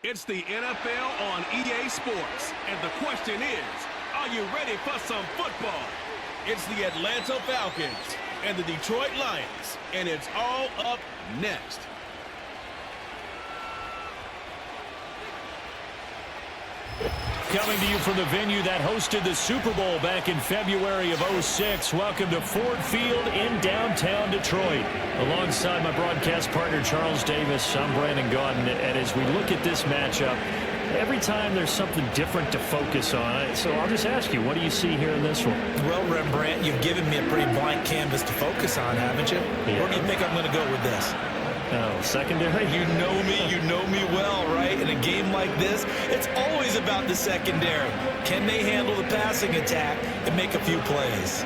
It's the NFL on EA Sports, and the question is, are you ready for some football? It's the Atlanta Falcons and the Detroit Lions, and it's all up next. Coming to you from the venue that hosted the Super Bowl back in February of '06. Welcome to Ford Field in downtown Detroit. Alongside my broadcast partner, Charles Davis, I'm Brandon Gaudin. And as we look at this matchup, every time there's something different to focus on. So I'll just ask you, what do you see here in this one? Well, Rembrandt, you've given me a pretty blank canvas to focus on, haven't you? Yeah. Where do you think I'm going to go with this? Oh, secondary? You know me well, right? In a game like this, it's always about the secondary. Can they handle the passing attack and make a few plays?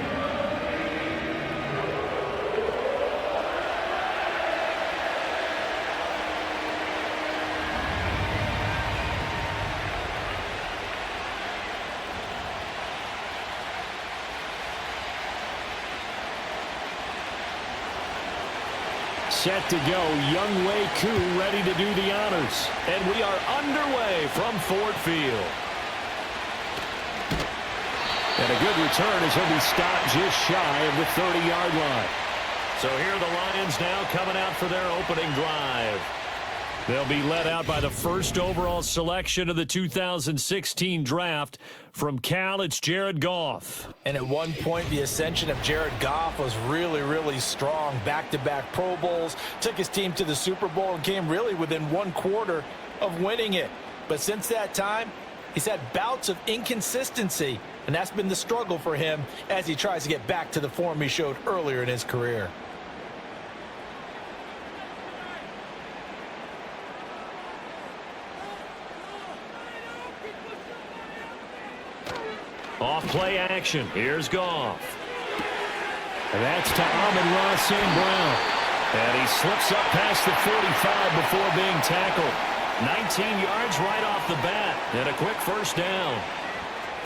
Set to go, Younghoe Koo ready to do the honors. And we are underway from Ford Field. And a good return as he'll be stopped just shy of the 30-yard line. So here are the Lions now coming out for their opening drive. They'll be led out by the first overall selection of the 2016 draft. From Cal, it's Jared Goff. And at one point, the ascension of Jared Goff was really strong. Back-to-back Pro Bowls, took his team to the Super Bowl and came really within one quarter of winning it. But since that time, he's had bouts of inconsistency, and that's been the struggle for him as he tries to get back to the form he showed earlier in his career. Off play action. Here's Goff. And that's to Amon-Ra St. Brown. And he slips up past the 45 before being tackled. 19 yards right off the bat. And a quick first down.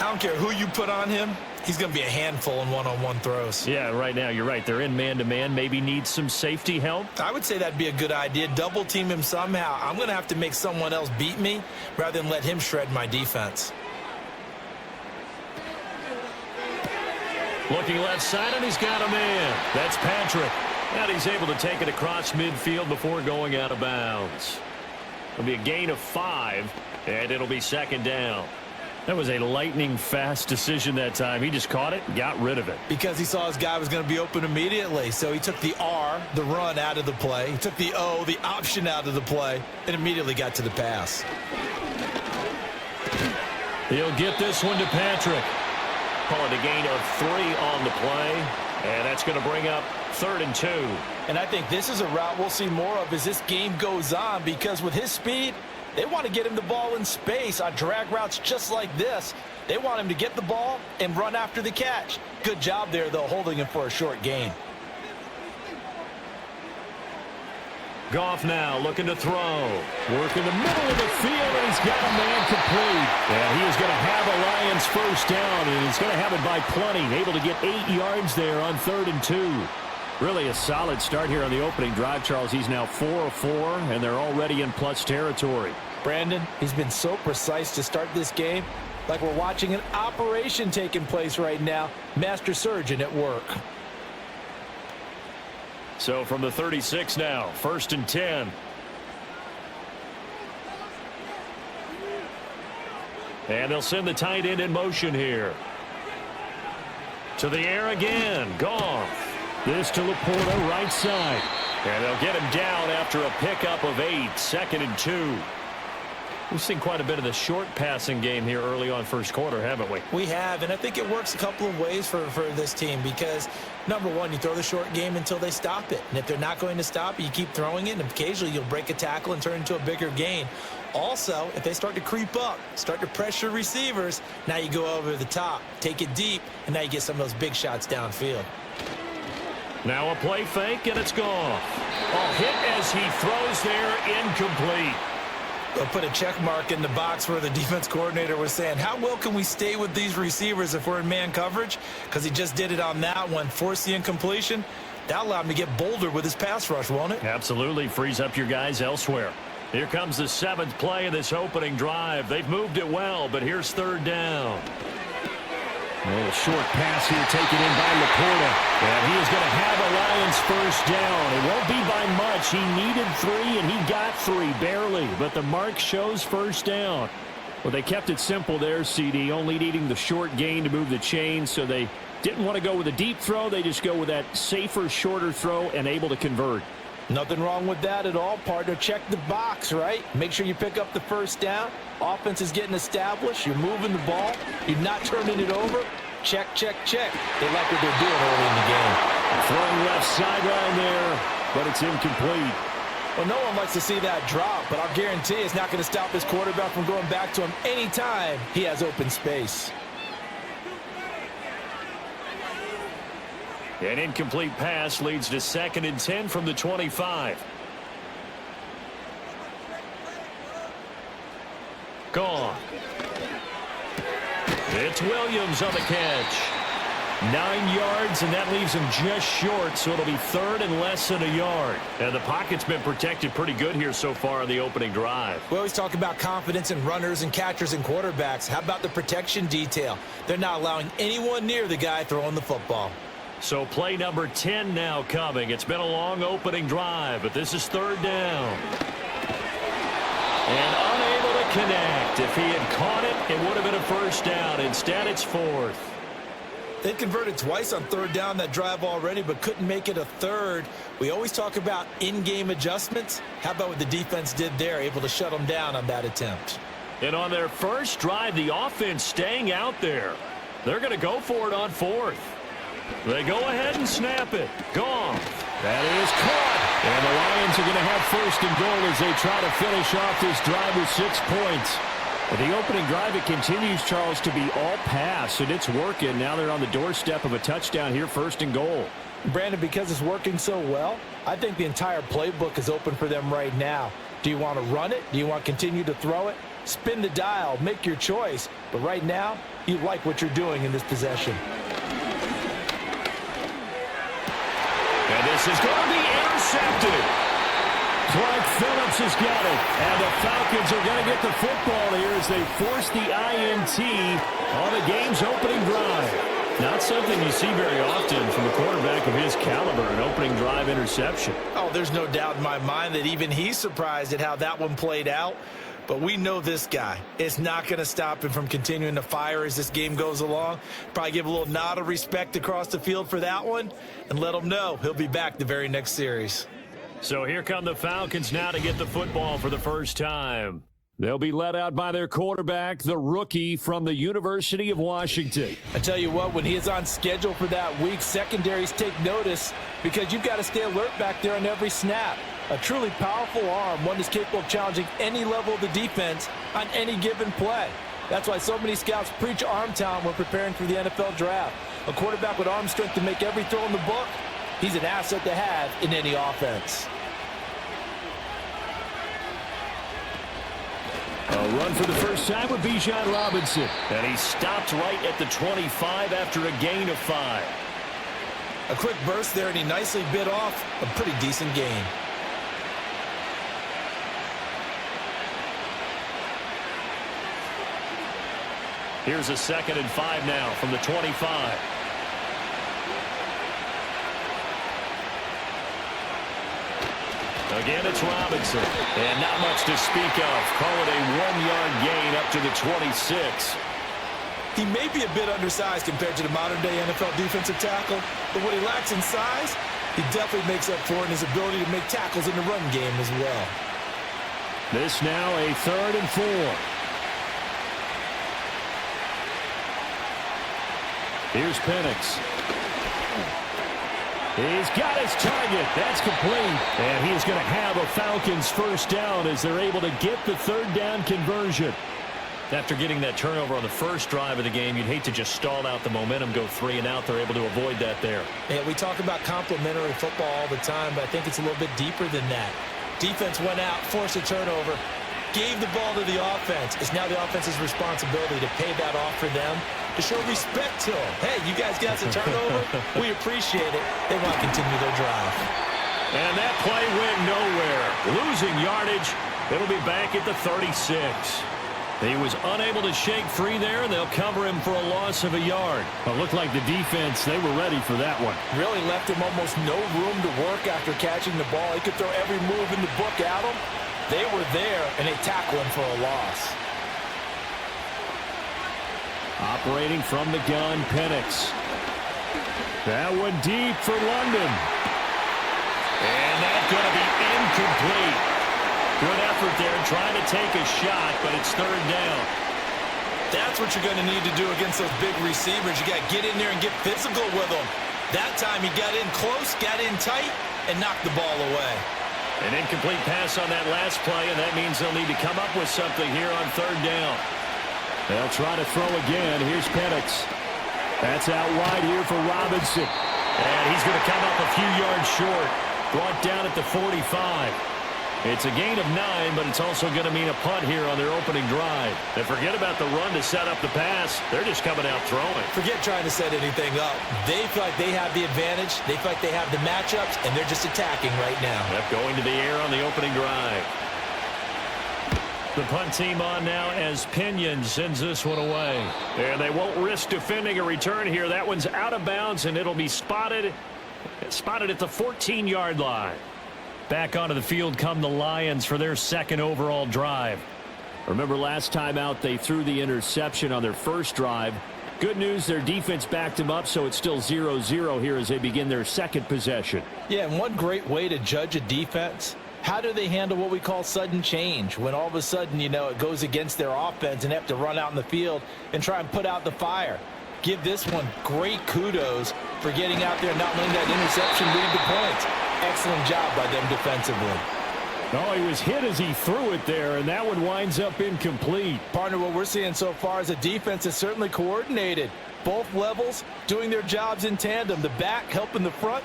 I don't care who you put on him. He's going to be a handful in one-on-one throws. Yeah, right now, you're right. They're in man-to-man. Maybe need some safety help. I would say that'd be a good idea. Double team him somehow. I'm going to have to make someone else beat me rather than let him shred my defense. Looking left side, and he's got a man. That's Patrick. And he's able to take it across midfield before going out of bounds. It'll be a gain of 5, and it'll be second down. That was a lightning-fast decision that time. He just caught it, got rid of it. Because he saw his guy was going to be open immediately. So he took the R, the run, out of the play. He took the O, the option, out of the play, and immediately got to the pass. He'll get this one to Patrick. Call it a gain of 3 on the play, and that's going to bring up 3rd and 2. And I think this is a route we'll see more of as this game goes on, because with his speed, they want to get him the ball in space on drag routes just like this. They want him to get the ball and run after the catch. Good job there, though, holding him for a short gain. Goff now looking to throw. Work in the middle of the field, and he's got a man complete. And he is going to have a Lions first down, and he's going to have it by plenty. Able to get 8 yards there on 3rd and 2. Really a solid start here on the opening drive, Charles. He's now 4 of 4, and they're already in plus territory. Brandon, he's been so precise to start this game, like we're watching an operation taking place right now. Master surgeon at work. So from the 36 now, 1st and 10. And they'll send the tight end in motion here. To the air again. Goff. This to Laporta, right side. And they'll get him down after a pickup of 8. 2nd and 2. We've seen quite a bit of the short passing game here early on first quarter, haven't we? We have, and I think it works a couple of ways for this team because, number one, you throw the short game until they stop it. And if they're not going to stop it, you keep throwing it, and occasionally you'll break a tackle and turn it into a bigger gain. Also, if they start to creep up, start to pressure receivers, now you go over the top, take it deep, and now you get some of those big shots downfield. Now a play fake, and it's gone. A hit as he throws there, incomplete. They'll put a check mark in the box where the defense coordinator was saying, how well can we stay with these receivers if we're in man coverage? Because he just did it on that one, forced the incompletion. That'll allow him to get bolder with his pass rush, won't it? Absolutely. Frees up your guys elsewhere. Here comes the 7th play of this opening drive. They've moved it well, but here's 3rd down. A little short pass here taken in by Laporta. And he is going to have a Lions first down. It won't be by much. He needed 3, and he got 3, barely. But the mark shows first down. Well, they kept it simple there, CD, only needing the short gain to move the chain, so they didn't want to go with a deep throw. They just go with that safer, shorter throw and able to convert. Nothing wrong with that at all, partner. Check the box, right? Make sure you pick up the first down. Offense is getting established. You're moving the ball. You're not turning it over. Check, check, check. They like what they're doing early in the game. Throwing left sideline there, but it's incomplete. Well, no one likes to see that drop, but I'll guarantee it's not going to stop this quarterback from going back to him anytime he has open space. An incomplete pass leads to 2nd and 10 from the 25. Gone. It's Williams on the catch. 9 yards, and that leaves him just short, so it'll be 3rd and less than a yard. And the pocket's been protected pretty good here so far on the opening drive. We always talk about confidence in runners and catchers and quarterbacks. How about the protection detail? They're not allowing anyone near the guy throwing the football. So play number 10 now coming. It's been a long opening drive, but this is 3rd down. And unable to connect. If he had caught it, it would have been a first down. Instead, it's 4th. They converted twice on 3rd down that drive already, but couldn't make it a 3rd. We always talk about in-game adjustments. How about what the defense did there, able to shut them down on that attempt? And on their first drive, the offense staying out there. They're going to go for it on 4th. They go ahead and snap it. Gone. That is caught. And the Lions are going to have 1st and goal as they try to finish off this drive with 6 points. But the opening drive, it continues, Charles, to be all pass, and it's working. Now they're on the doorstep of a touchdown here, 1st and goal. Brandon, because it's working so well, I think the entire playbook is open for them right now. Do you want to run it? Do you want to continue to throw it? Spin the dial. Make your choice. But right now, you like what you're doing in this possession. And this is going to be intercepted. Clark Phillips has got it. And the Falcons are going to get the football here as they force the INT on the game's opening drive. Not something you see very often from a quarterback of his caliber, an opening drive interception. Oh, there's no doubt in my mind that even he's surprised at how that one played out. But we know this guy. It's not going to stop him from continuing to fire as this game goes along. Probably give a little nod of respect across the field for that one and let him know he'll be back the very next series. So here come the Falcons now to get the football for the first time. They'll be led out by their quarterback, the rookie from the University of Washington. I tell you what, when he is on schedule for that week, secondaries take notice because you've got to stay alert back there on every snap. A truly powerful arm, one that's capable of challenging any level of the defense on any given play. That's why so many scouts preach arm talent when preparing for the NFL draft. A quarterback with arm strength to make every throw in the book, he's an asset to have in any offense. A run for the first time with Bijan Robinson. And he stopped right at the 25 after a gain of 5. A quick burst there, and he nicely bit off a pretty decent gain. Here's a 2nd and 5 now from the 25. Again, it's Robinson. And not much to speak of. Call it a 1-yard gain up to the 26. He may be a bit undersized compared to the modern-day NFL defensive tackle, but what he lacks in size, he definitely makes up for in his ability to make tackles in the run game as well. This now a 3rd and 4. Here's Penix. He's got his target. That's complete. And he's going to have a Falcons first down as they're able to get the 3rd down conversion. After getting that turnover on the first drive of the game, you'd hate to just stall out the momentum, go 3 and out. They're able to avoid that there. Yeah, we talk about complementary football all the time, but I think it's a little bit deeper than that. Defense went out, forced a turnover, gave the ball to the offense. It's now the offense's responsibility to pay that off for them, to show respect to them. Hey, you guys got the turnover. We appreciate it. They want to continue their drive. And that play went nowhere. Losing yardage It'll be back at the 36. He was unable to shake free there, and they'll cover him for a loss of a yard. It looked like the defense, they were ready for that one. Really left him almost no room to work after catching the ball. He could throw every move in the book at him. They were there, and they tackled him for a loss. Operating from the gun, Penix. That one deep for London. And that's going to be incomplete. Good effort there trying to take a shot, but it's third down. That's what you're going to need to do against those big receivers. You got to get in there and get physical with them. That time he got in close, got in tight, and knocked the ball away. An incomplete pass on that last play, and that means they'll need to come up with something here on third down. They'll try to throw again. Here's Penix. That's out wide here for Robinson. And he's going to come up a few yards short. Brought down at the 45. It's a gain of 9, but it's also going to mean a punt here on their opening drive. And forget about the run to set up the pass. They're just coming out throwing. Forget trying to set anything up. They feel like they have the advantage. They feel like they have the matchups, and they're just attacking right now. Yep, going to the air on the opening drive. The punt team on now as Pinion sends this one away. And they won't risk defending a return here. That one's out of bounds, and it'll be spotted at the 14-yard line. Back onto the field come the Lions for their second overall drive. Remember last time out they threw the interception on their first drive. Good news, their defense backed them up, so it's still 0-0 here as they begin their second possession. Yeah, and one great way to judge a defense, how do they handle what we call sudden change? When all of a sudden, you know, it goes against their offense and they have to run out in the field and try and put out the fire. Give this one great kudos for getting out there and not letting that interception lead to points. Excellent job by them defensively. Oh, he was hit as he threw it there, and that one winds up incomplete. Partner, what we're seeing so far is a defense is certainly coordinated. Both levels doing their jobs in tandem. The back helping the front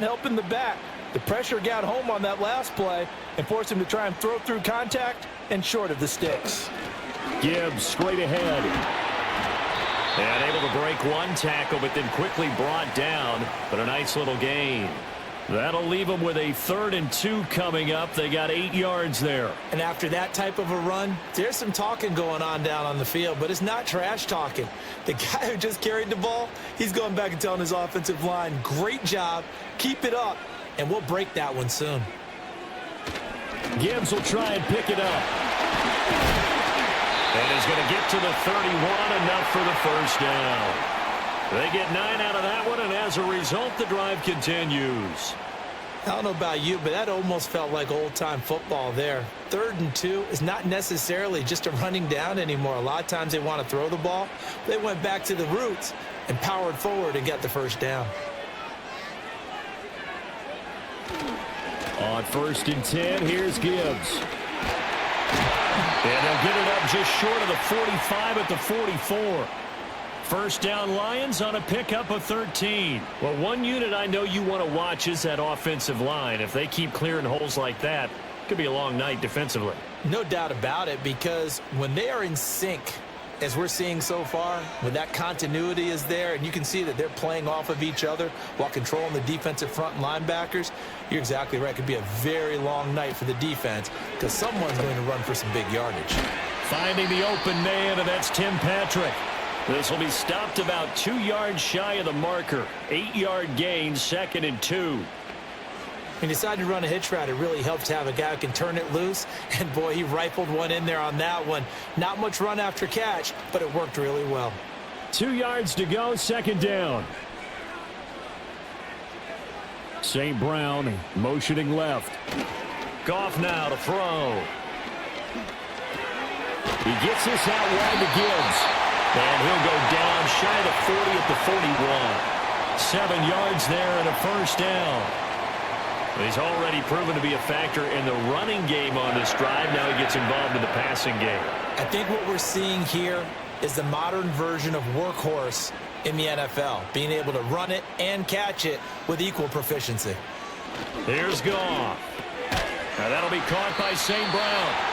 helping the back. The pressure got home on that last play and forced him to try and throw through contact and short of the sticks. Gibbs straight ahead. And able to break one tackle, but then quickly brought down. But a nice little gain. That'll leave them with a 3rd and 2 coming up. They got 8 yards there. And after that type of a run, there's some talking going on down on the field, but it's not trash talking. The guy who just carried the ball, he's going back and telling his offensive line, great job, keep it up, and we'll break that one soon. Gibbs will try and pick it up. And he's going to get to the 31, enough for the first down. They get 9 out of that one, and as a result, the drive continues. I don't know about you, but that almost felt like old-time football there. 3rd and 2 is not necessarily just a running down anymore. A lot of times they want to throw the ball. They went back to the roots and powered forward and got the first down. On 1st and 10, here's Gibbs. And they'll get it up just short of the 45 at the 44. First down Lions on a pickup of 13. Well, one unit I know you want to watch is that offensive line. If they keep clearing holes like that, it could be a long night defensively. No doubt about it, because when they are in sync, as we're seeing so far, when that continuity is there and you can see that they're playing off of each other while controlling the defensive front linebackers, you're exactly right. It could be a very long night for the defense because someone's going to run for some big yardage. Finding the open man, and that's Tim Patrick. This will be stopped about 2 yards shy of the marker. 8-yard gain, 2nd and 2. He decided to run a hitch route. It really helps to have a guy who can turn it loose. And, boy, he rifled one in there on that one. Not much run after catch, but it worked really well. 2 yards to go, 2nd down. St. Brown motioning left. Goff now to throw. He gets this out wide to Gibbs. And he'll go down shy of the 40 at the 41. 7 yards there and a first down. He's already proven to be a factor in the running game on this drive. Now he gets involved in the passing game. I think what we're seeing here is the modern version of workhorse in the NFL, being able to run it and catch it with equal proficiency. Here's Goff. Now that'll be caught by St. Brown.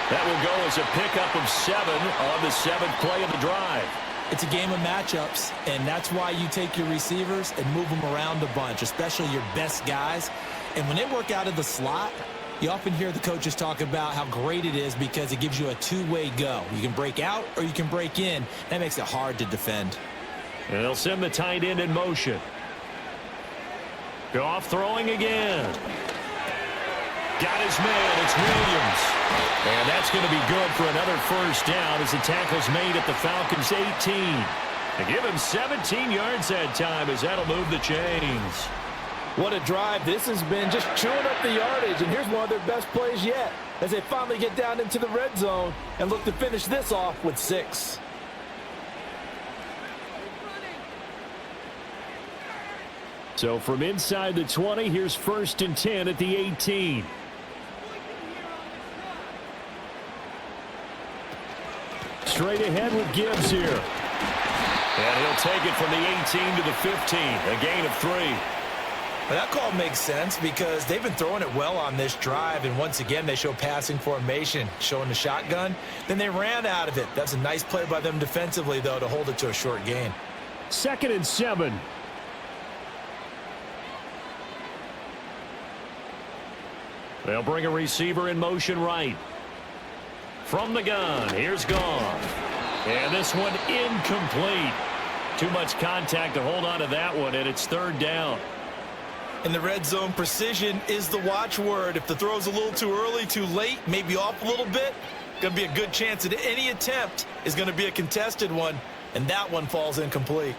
That will go as a pickup of 7 on the 7th play of the drive. It's a game of matchups, and that's why you take your receivers and move them around a bunch, especially your best guys. And when they work out of the slot, You often hear the coaches talk about how great it is because it gives you a two-way go. You can break out or you can break in. That makes it hard to defend. And they'll send the tight end in motion. Goff throwing again. Got his man. It's Williams. And that's going to be good for another first down as the tackle's made at the Falcons' 18. They give him 17 yards that time as that'll move the chains. What a drive. This has been just chewing up the yardage, and here's one of their best plays yet as they finally get down into the red zone and look to finish this off with 6. So from inside the 20, here's 1st and 10 at the 18. Straight ahead with Gibbs here. And he'll take it from the 18 to the 15, a gain of 3. Well, that call makes sense because they've been throwing it well on this drive, and once again they show passing formation, showing the shotgun. Then they ran out of it. That's a nice play by them defensively, though, to hold it to a short gain. 2nd and 7. They'll bring a receiver in motion right. From the gun, here's Goff. And this one incomplete. Too much contact to hold on to that one, and it's 3rd down. In the red zone, precision is the watchword. If the throw's a little too early, too late, maybe off a little bit, going to be a good chance that any attempt is going to be a contested one, and that one falls incomplete.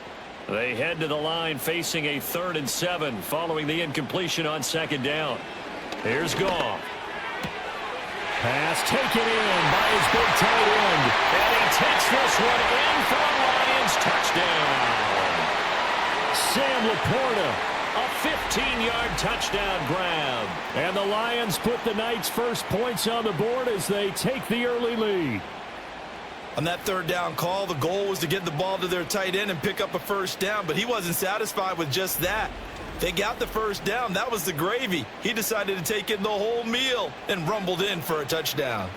They head to the line facing a 3rd and 7 following the incompletion on 2nd down. Here's Goff. Pass taken in by his big tight end. And he takes this one in for a Lions touchdown. Sam Laporta, a 15-yard touchdown grab. And the Lions put the Knights' first points on the board as they take the early lead. On that 3rd down call, the goal was to get the ball to their tight end and pick up a first down, but he wasn't satisfied with just that. They got the first down. That was the gravy. He decided to take in the whole meal and rumbled in for a touchdown.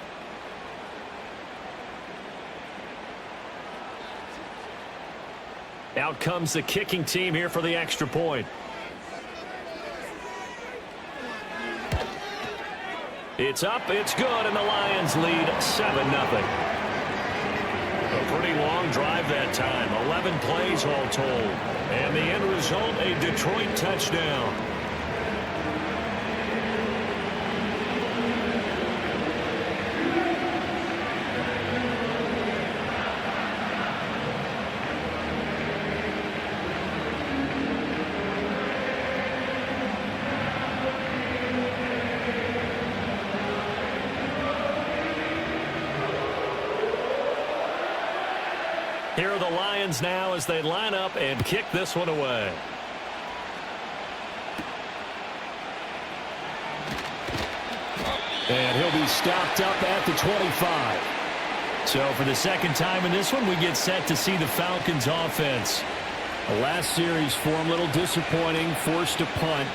Out comes the kicking team here for the extra point. It's up, it's good, and the Lions lead 7-0. A pretty long drive that time, 11 plays all told. And the end result, a Detroit touchdown. Here are the Lions now as they line up and kick this one away. And he'll be stopped up at the 25. So for the 2nd time in this one, we get set to see the Falcons offense. The last series for them, a little disappointing, forced to punt.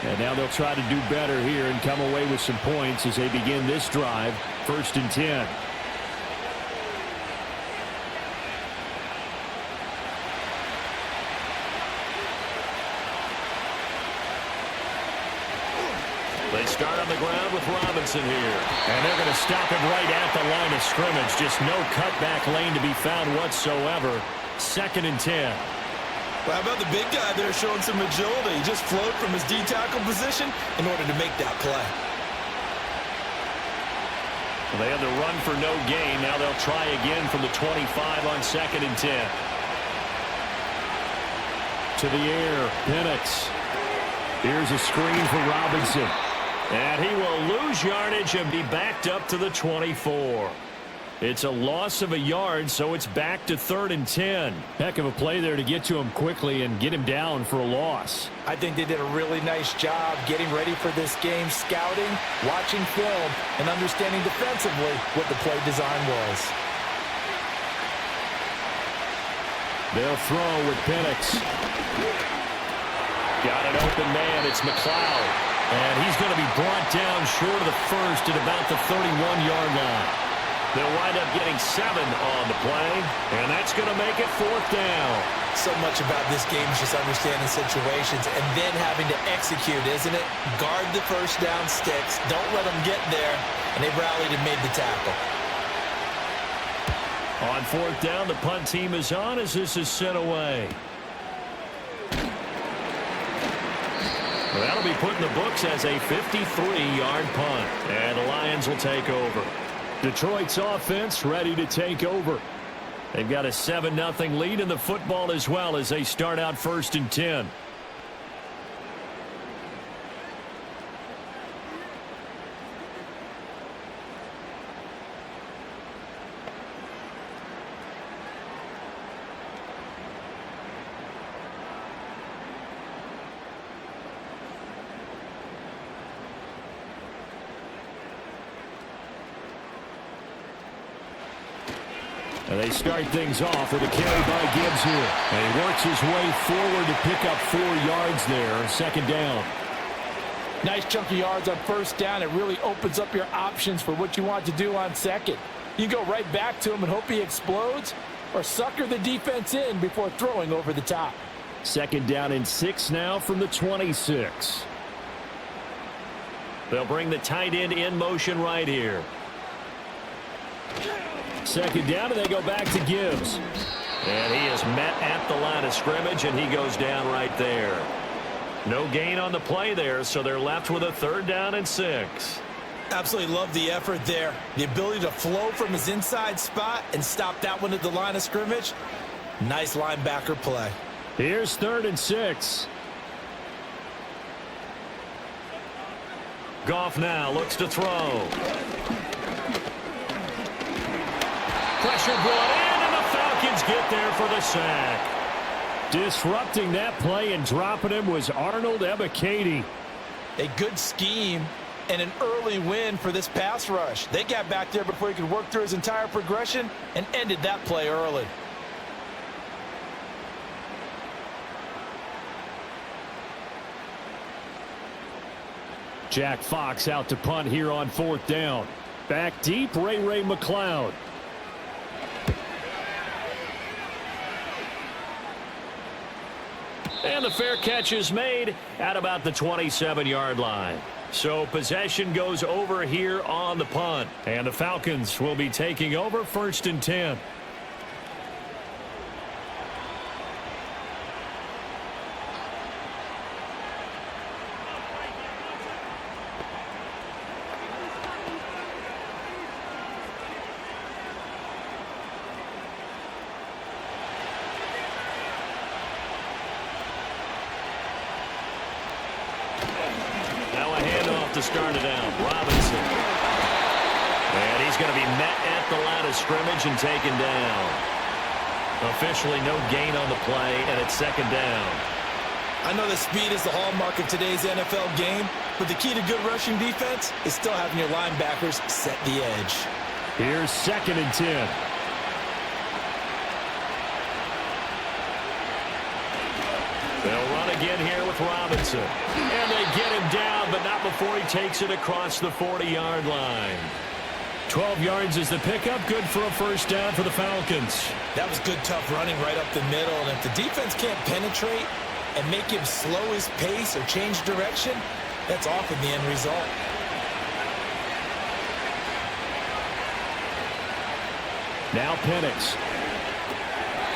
And now they'll try to do better here and come away with some points as they begin this drive, 1st and 10. They start on the ground with Robinson here. And they're going to stop him right at the line of scrimmage. Just no cutback lane to be found whatsoever. 2nd and 10. Well, how about the big guy there showing some agility? He just flowed from his D-tackle position in order to make that play. Well, they had the run for no gain. Now they'll try again from the 25 on 2nd and 10. To the air, Penix. Here's a screen for Robinson. And he will lose yardage and be backed up to the 24. It's a loss of a yard, so it's back to 3rd and 10. Heck of a play there to get to him quickly and get him down for a loss. I think they did a really nice job getting ready for this game, scouting, watching film, and understanding defensively what the play design was. They'll throw with Penix. Got an open man. It's McLeod. And he's going to be brought down short of the first at about the 31-yard line. They'll wind up getting 7 on the play, and that's going to make it 4th down. So much about this game is just understanding situations and then having to execute, isn't it? Guard the first down sticks. Don't let them get there. And they rallied and made the tackle. On 4th down, the punt team is on as this is sent away. Well, that'll be put in the books as a 53-yard punt. And the Lions will take over. Detroit's offense ready to take over. They've got a 7-0 lead in the football as well as they start out 1st and 10. And they start things off with a carry by Gibbs here. And he works his way forward to pick up 4 yards there. 2nd down. Nice chunk of yards on 1st down. It really opens up your options for what you want to do on 2nd. You go right back to him and hope he explodes, or sucker the defense in before throwing over the top. 2nd down and 6 now from the 26. They'll bring the tight end in motion right here. 2nd down, and they go back to Gibbs. And he is met at the line of scrimmage, and he goes down right there. No gain on the play there, so they're left with a 3rd down and 6. Absolutely love the effort there. The ability to flow from his inside spot and stop that one at the line of scrimmage. Nice linebacker play. Here's 3rd and 6. Goff now looks to throw. Pressure brought in, and the Falcons get there for the sack. Disrupting that play and dropping him was Arnold Ebiketie. A good scheme and an early win for this pass rush. They got back there before he could work through his entire progression and ended that play early. Jack Fox out to punt here on 4th down. Back deep, Ray McCloud. And the fair catch is made at about the 27-yard line. So possession goes over here on the punt. And the Falcons will be taking over 1st and 10. To start it out, Robinson. And he's going to be met at the line of scrimmage and taken down. Officially no gain on the play, and it's 2nd down. I know that speed is the hallmark of today's NFL game, but the key to good rushing defense is still having your linebackers set the edge. Here's 2nd and 10. They'll run again here with Robinson. And they get him down, but not before he takes it across the 40-yard line. 12 yards is the pickup. Good for a 1st down for the Falcons. That was good, tough running right up the middle. And if the defense can't penetrate and make him slow his pace or change direction, that's often the end result. Now Penix.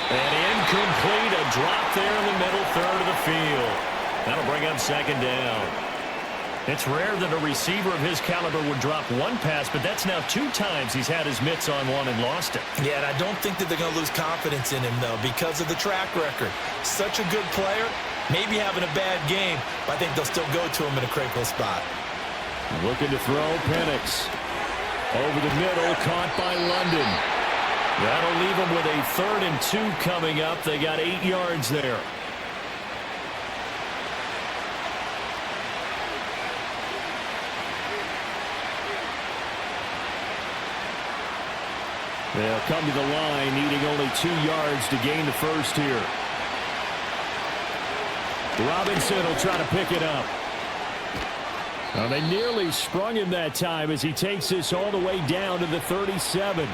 And incomplete, a drop there in the middle 3rd of the field. That'll bring up 2nd down. It's rare that a receiver of his caliber would drop one pass, but that's now 2 times he's had his mitts on one and lost it. Yeah, and I don't think that they're going to lose confidence in him, though, because of the track record. Such a good player, maybe having a bad game, but I think they'll still go to him in a critical spot. Looking to throw, Penix. Over the middle, caught by London. That'll leave them with a 3rd and 2 coming up. They got 8 yards there. They'll come to the line, needing only 2 yards to gain the 1st here. Robinson will try to pick it up. Well, they nearly sprung him that time as he takes this all the way down to the 37.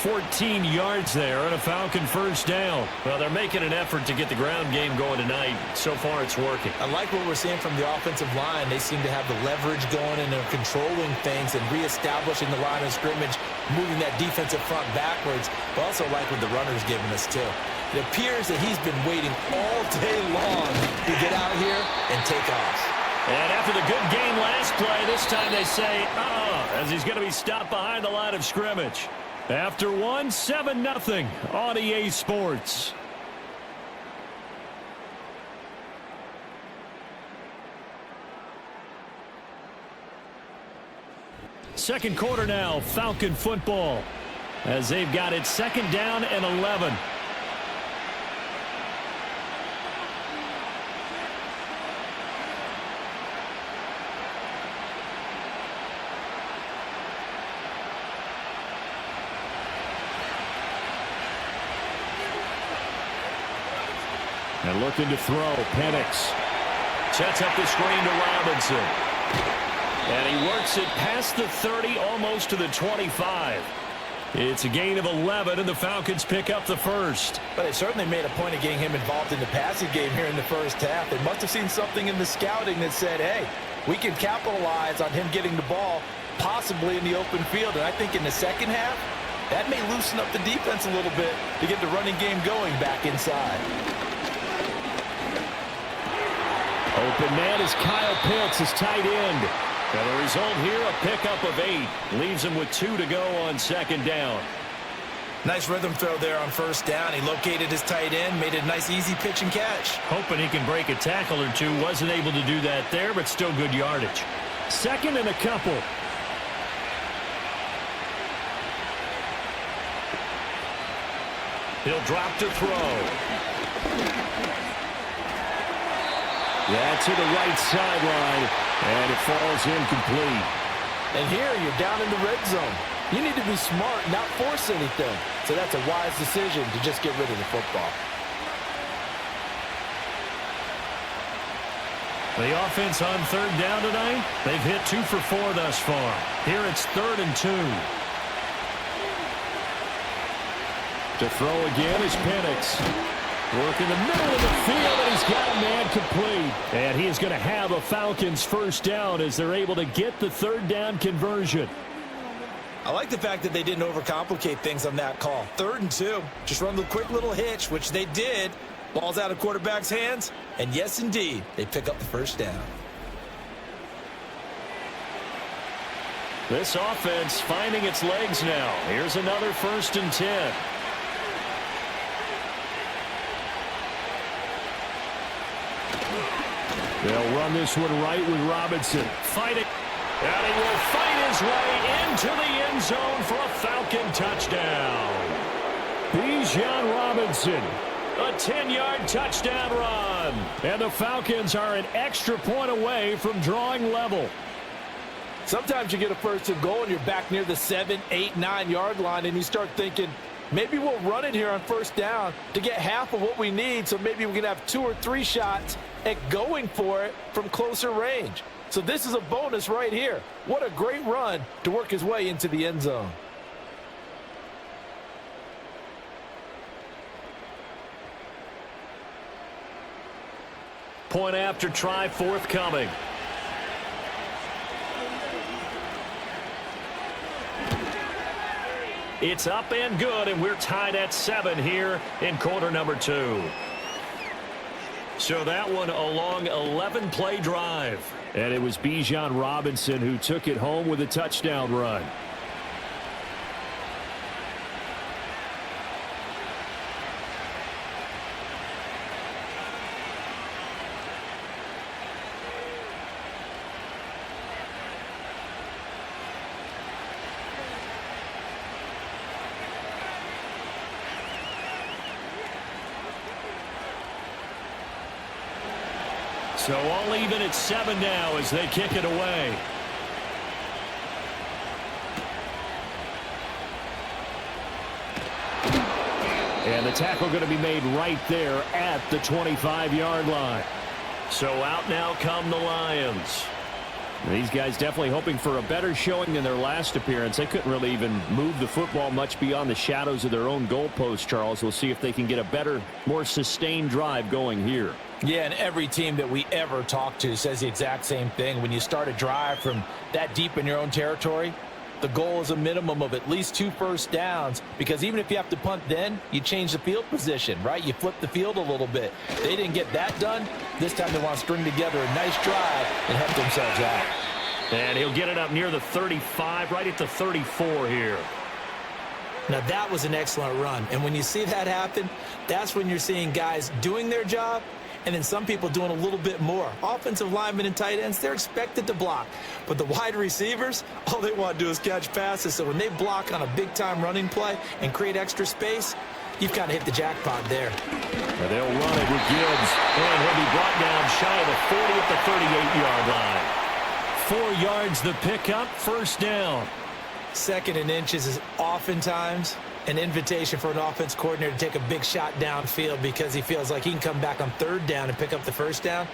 14 yards there and a Falcon first down. Well, they're making an effort to get the ground game going tonight. So far, it's working. I like what we're seeing from the offensive line. They seem to have the leverage going, and they're controlling things and reestablishing the line of scrimmage, moving that defensive front backwards. But also like what the runner's giving us, too. It appears that he's been waiting all day long to get out here and take off. And after the good game last play, this time they say, as he's going to be stopped behind the line of scrimmage. After one, 7-0 on EA Sports. Second quarter now, Falcon football, as they've got it second down and 11. And looking to throw, Penix. Sets up the screen to Robinson. And he works it past the 30, almost to the 25. It's a gain of 11, and the Falcons pick up the first. But they certainly made a point of getting him involved in the passing game here in the first half. They must have seen something in the scouting that said, hey, we can capitalize on him getting the ball, possibly in the open field. And I think in the second half, that may loosen up the defense a little bit to get the running game going back inside. Open man is Kyle Pitts, his tight end. And the result here, a pickup of 8. Leaves him with 2 to go on second down. Nice rhythm throw there on first down. He located his tight end, made a nice easy pitch and catch. Hoping he can break a tackle or two. Wasn't able to do that there, but still good yardage. Second and a couple. He'll drop to throw. Yeah, to the right sideline, and it falls incomplete. And here you're down in the red zone. You need to be smart, not force anything. So that's a wise decision to just get rid of the football. The offense on third down tonight, they've hit 2 for 4 thus far. Here it's 3rd and 2. To throw again is Penix. Work in the middle of the field, and he's got a man complete. And he is going to have a Falcons first down as they're able to get the third down conversion. I like the fact that they didn't overcomplicate things on that call. 3rd and 2. Just run the quick little hitch, which they did. Ball's out of quarterback's hands. And yes, indeed, they pick up the first down. This offense finding its legs now. Here's another 1st and 10. They'll run this one right with Robinson. Fighting. And he will fight his way into the end zone for a Falcon touchdown. Bijan Robinson. A 10-yard touchdown run. And the Falcons are an extra point away from drawing level. Sometimes you get a 1st and goal and you're back near the 7, 8, 9-yard line, and you start thinking, maybe we'll run it here on first down to get half of what we need, so maybe we can have 2 or 3 shots at going for it from closer range. So this is a bonus right here. What a great run to work his way into the end zone. Point after try forthcoming. It's up and good, and we're tied at 7 here in quarter number 2. So that one a long 11-play drive. And it was Bijan Robinson who took it home with a touchdown run. So all even at 7 now as they kick it away. And the tackle going to be made right there at the 25-yard line. So out now come the Lions. These guys definitely hoping for a better showing than their last appearance. They couldn't really even move the football much beyond the shadows of their own goalpost, Charles. We'll see if they can get a better, more sustained drive going here. Yeah, and every team that we ever talk to says the exact same thing. When you start a drive from that deep in your own territory, the goal is a minimum of at least 2 first downs, because even if you have to punt then, you change the field position, right? You flip the field a little bit. They didn't get that done. This time they want to string together a nice drive and help themselves out. And he'll get it up near the 35, right at the 34 here. Now that was an excellent run. And when you see that happen, that's when you're seeing guys doing their job and then some people doing a little bit more. Offensive linemen and tight ends, they're expected to block. But the wide receivers, all they want to do is catch passes. So when they block on a big-time running play and create extra space, you've kind of hit the jackpot there. And they'll run it with Gibbs. And he'll be brought down shy of the 40 at the 38-yard line. 4 yards the pickup, first down. 2nd and inches is oftentimes an invitation for an offense coordinator to take a big shot downfield because he feels like he can come back on 3rd down and pick up the first down.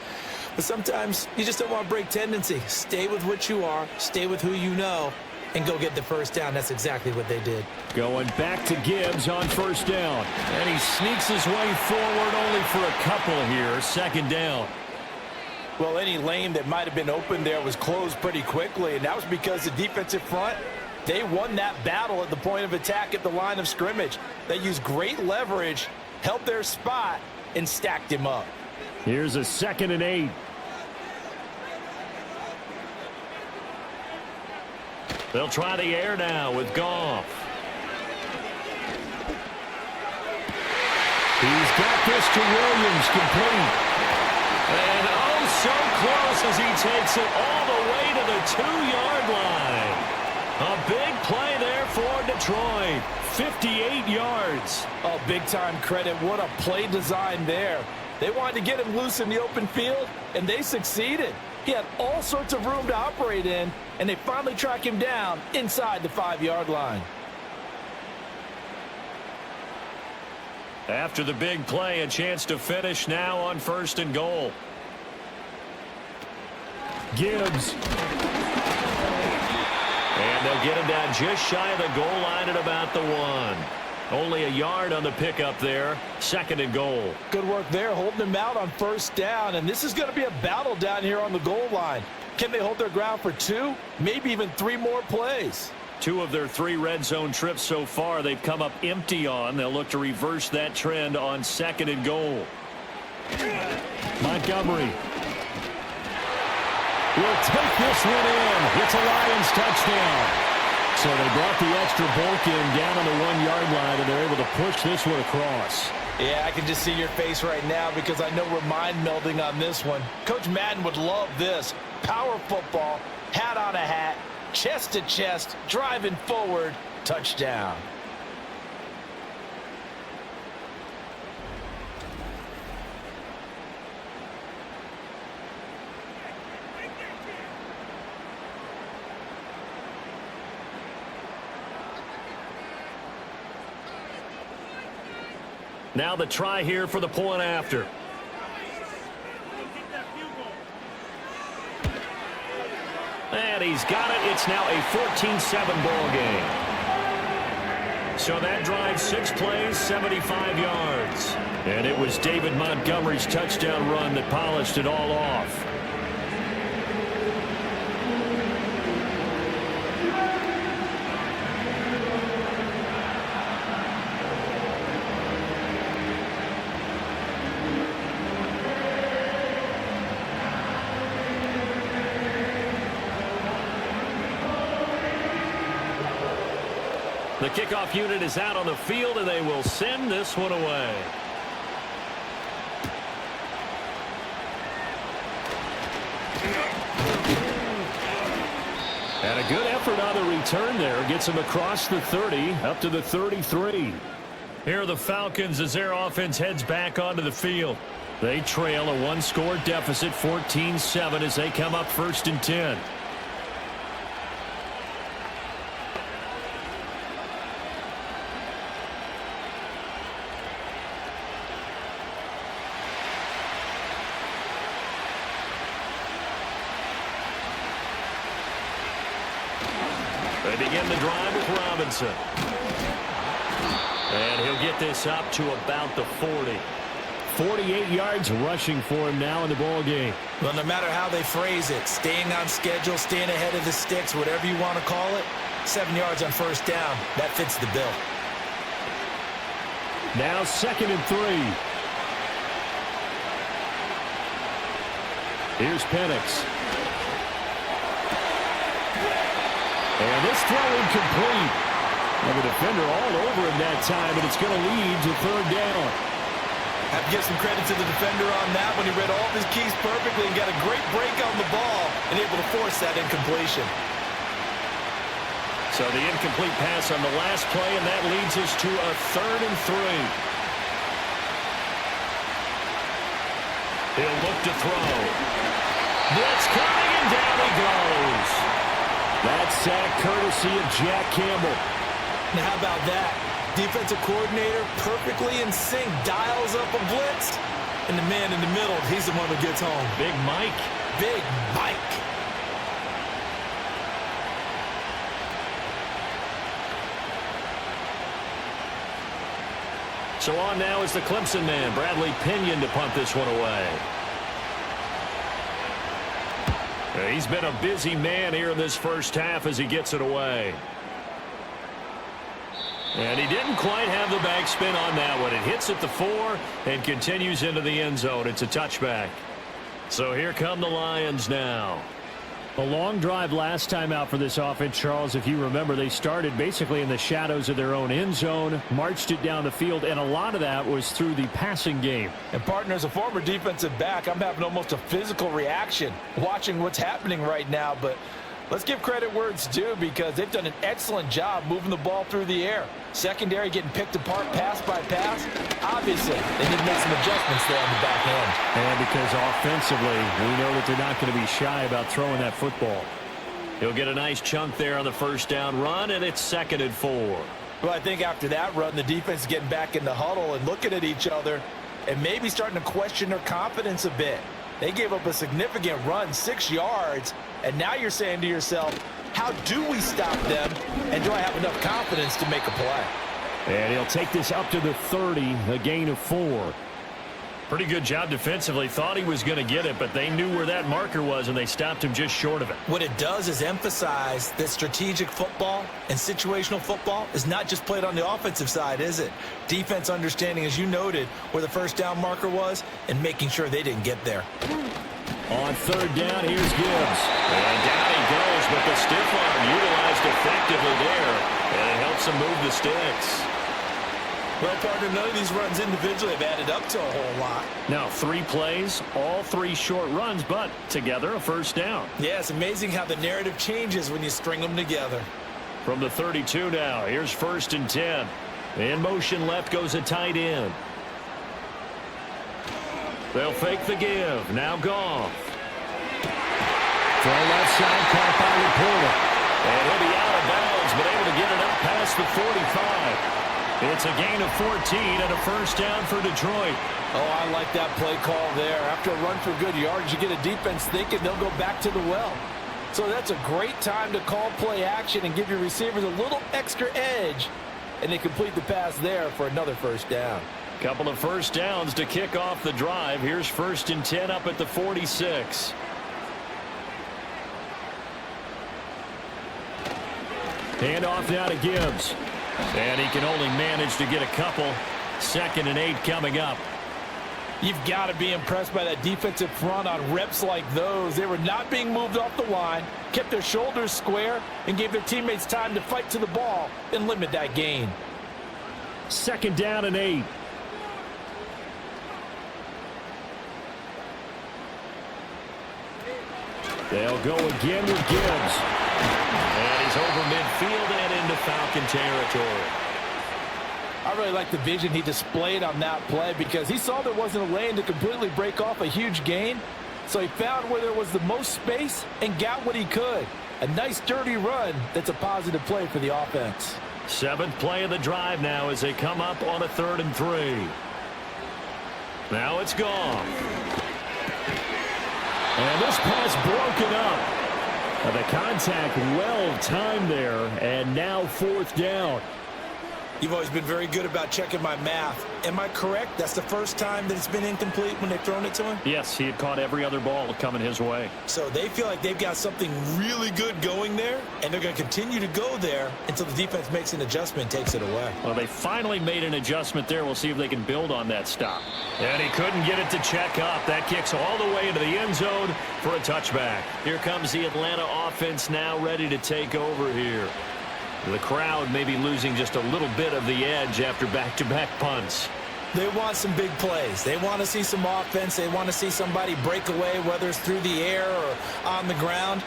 But sometimes you just don't want to break tendency. Stay with what you are, stay with who you know, and go get the first down. That's exactly what they did. Going back to Gibbs on first down. And he sneaks his way forward only for a couple here. 2nd down. Well, any lane that might have been open there was closed pretty quickly, and that was because the defensive front, they won that battle at the point of attack at the line of scrimmage. They used great leverage, held their spot, and stacked him up. Here's a 2nd and 8. They'll try the air now with Goff. He's got this to Williams, complete. And oh, so close as he takes it all the way to the 2-yard line. A big play there for Detroit. 58 yards. Oh, big-time credit. What a play design there. They wanted to get him loose in the open field, and they succeeded. He had all sorts of room to operate in, and they finally track him down inside the 5-yard line. After the big play, a chance to finish now on 1st and goal. Gibbs. And they'll get him down just shy of the goal line at about the 1. Only a yard on the pickup there. 2nd and goal. Good work there, holding him out on 1st down. And this is going to be a battle down here on the goal line. Can they hold their ground for 2, maybe even 3 more plays? 2 of their 3 red zone trips so far they've come up empty on. They'll look to reverse that trend on 2nd and goal. Montgomery will take this one in. It's a Lions touchdown. So they brought the extra bulk in down on the 1-yard line, and they're able to push this one across. Yeah, I can just see your face right now because I know we're mind melding on this one. Coach Madden would love this. Power football, hat on a hat, chest to chest, driving forward, touchdown. Now the try here for the point after. And he's got it. It's now a 14-7 ball game. So that drive, 6 plays, 75 yards. And it was David Montgomery's touchdown run that polished it all off. The kickoff unit is out on the field, and they will send this one away. And a good effort on the return there. Gets him across the 30, up to the 33. Here are the Falcons as their offense heads back onto the field. They trail a 1-score deficit, 14-7, as they come up 1st and 10. They begin the drive with Robinson. And he'll get this up to about the 40. 48 yards rushing for him now in the ball game. Well, no matter how they phrase it, staying on schedule, staying ahead of the sticks, whatever you want to call it, 7 yards on first down, that fits the bill. Now 2nd and 3. Here's Penix. And this throw incomplete. And the defender all over him that time, and it's going to lead to 3rd down. Have to give some credit to the defender on that when he read all of his keys perfectly and got a great break on the ball and able to force that incompletion. So the incomplete pass on the last play, and that leads us to a 3rd and 3. He'll look to throw. Blitz coming, and down he goes. That sack courtesy of Jack Campbell. Now how about that? Defensive coordinator perfectly in sync, dials up a blitz, and the man in the middle, he's the one who gets home. Big Mike. Big Mike. So on now is the Clemson man, Bradley Pinion, to punt this one away. He's been a busy man here in this first half as he gets it away. And he didn't quite have the backspin on that one. It hits at the 4 and continues into the end zone. It's a touchback. So here come the Lions now. A long drive last time out for this offense, Charles. If you remember, they started basically in the shadows of their own end zone, marched it down the field, and a lot of that was through the passing game. And partner, as a former defensive back, I'm having almost a physical reaction watching what's happening right now. But let's give credit where it's due because they've done an excellent job moving the ball through the air. Secondary getting picked apart pass by pass. Obviously, they need to make some adjustments there on the back end. And because offensively, we know that they're not going to be shy about throwing that football. He'll get a nice chunk there on the first down run, and it's 2nd and 4. Well, I think after that run, the defense is getting back in the huddle and looking at each other and maybe starting to question their confidence a bit. They gave up a significant run, 6 yards, and now you're saying to yourself, how do we stop them, and do I have enough confidence to make a play? And he'll take this up to the 30, a gain of 4. Pretty good job defensively. Thought he was going to get it, but they knew where that marker was, and they stopped him just short of it. What it does is emphasize that strategic football and situational football is not just played on the offensive side, is it? Defense understanding, as you noted, where the first down marker was and making sure they didn't get there. On 3rd down, here's Gibbs. And down he goes, but the stiff arm utilized effectively there, and it helps him move the sticks. Well, partner, none of these runs individually have added up to a whole lot. Now, 3 plays, all 3 short runs, but together a first down. Yeah, it's amazing how the narrative changes when you string them together. From the 32 now, here's 1st and 10. In motion left goes a tight end. They'll fake the give. Now Goff. Throw left side, caught by Laporta. And he'll be out of bounds, but able to get it up past the 45. It's a gain of 14 and a first down for Detroit. Oh, I like that play call there. After a run for good yards, you get a defense thinking they'll go back to the well. So that's a great time to call play action and give your receivers a little extra edge. And they complete the pass there for another first down. Couple of first downs to kick off the drive. Here's 1st and 10 up at the 46. Hand off now to Gibbs. And he can only manage to get a couple. 2nd and 8 coming up. You've got to be impressed by that defensive front on reps like those. They were not being moved off the line, kept their shoulders square, and gave their teammates time to fight to the ball and limit that gain. 2nd down and 8. They'll go again with Gibbs. And he's over midfield and into Falcon territory. I really like the vision he displayed on that play because he saw there wasn't a lane to completely break off a huge gain. So he found where there was the most space and got what he could. A nice dirty run that's a positive play for the offense. 7th play of the drive now as they come up on a 3rd and 3. Now it's Goff. And this pass broken up. The contact well timed there, and now 4th down. You've always been very good about checking my math. Am I correct? That's the first time that it's been incomplete when they've thrown it to him? Yes, he had caught every other ball coming his way. So they feel like they've got something really good going there, and they're going to continue to go there until the defense makes an adjustment and takes it away. Well, they finally made an adjustment there. We'll see if they can build on that stop. And he couldn't get it to check up. That kicks all the way into the end zone for a touchback. Here comes the Atlanta offense now ready to take over here. The crowd may be losing just a little bit of the edge after back-to-back punts. They want some big plays. They want to see some offense. They want to see somebody break away, whether it's through the air or on the ground.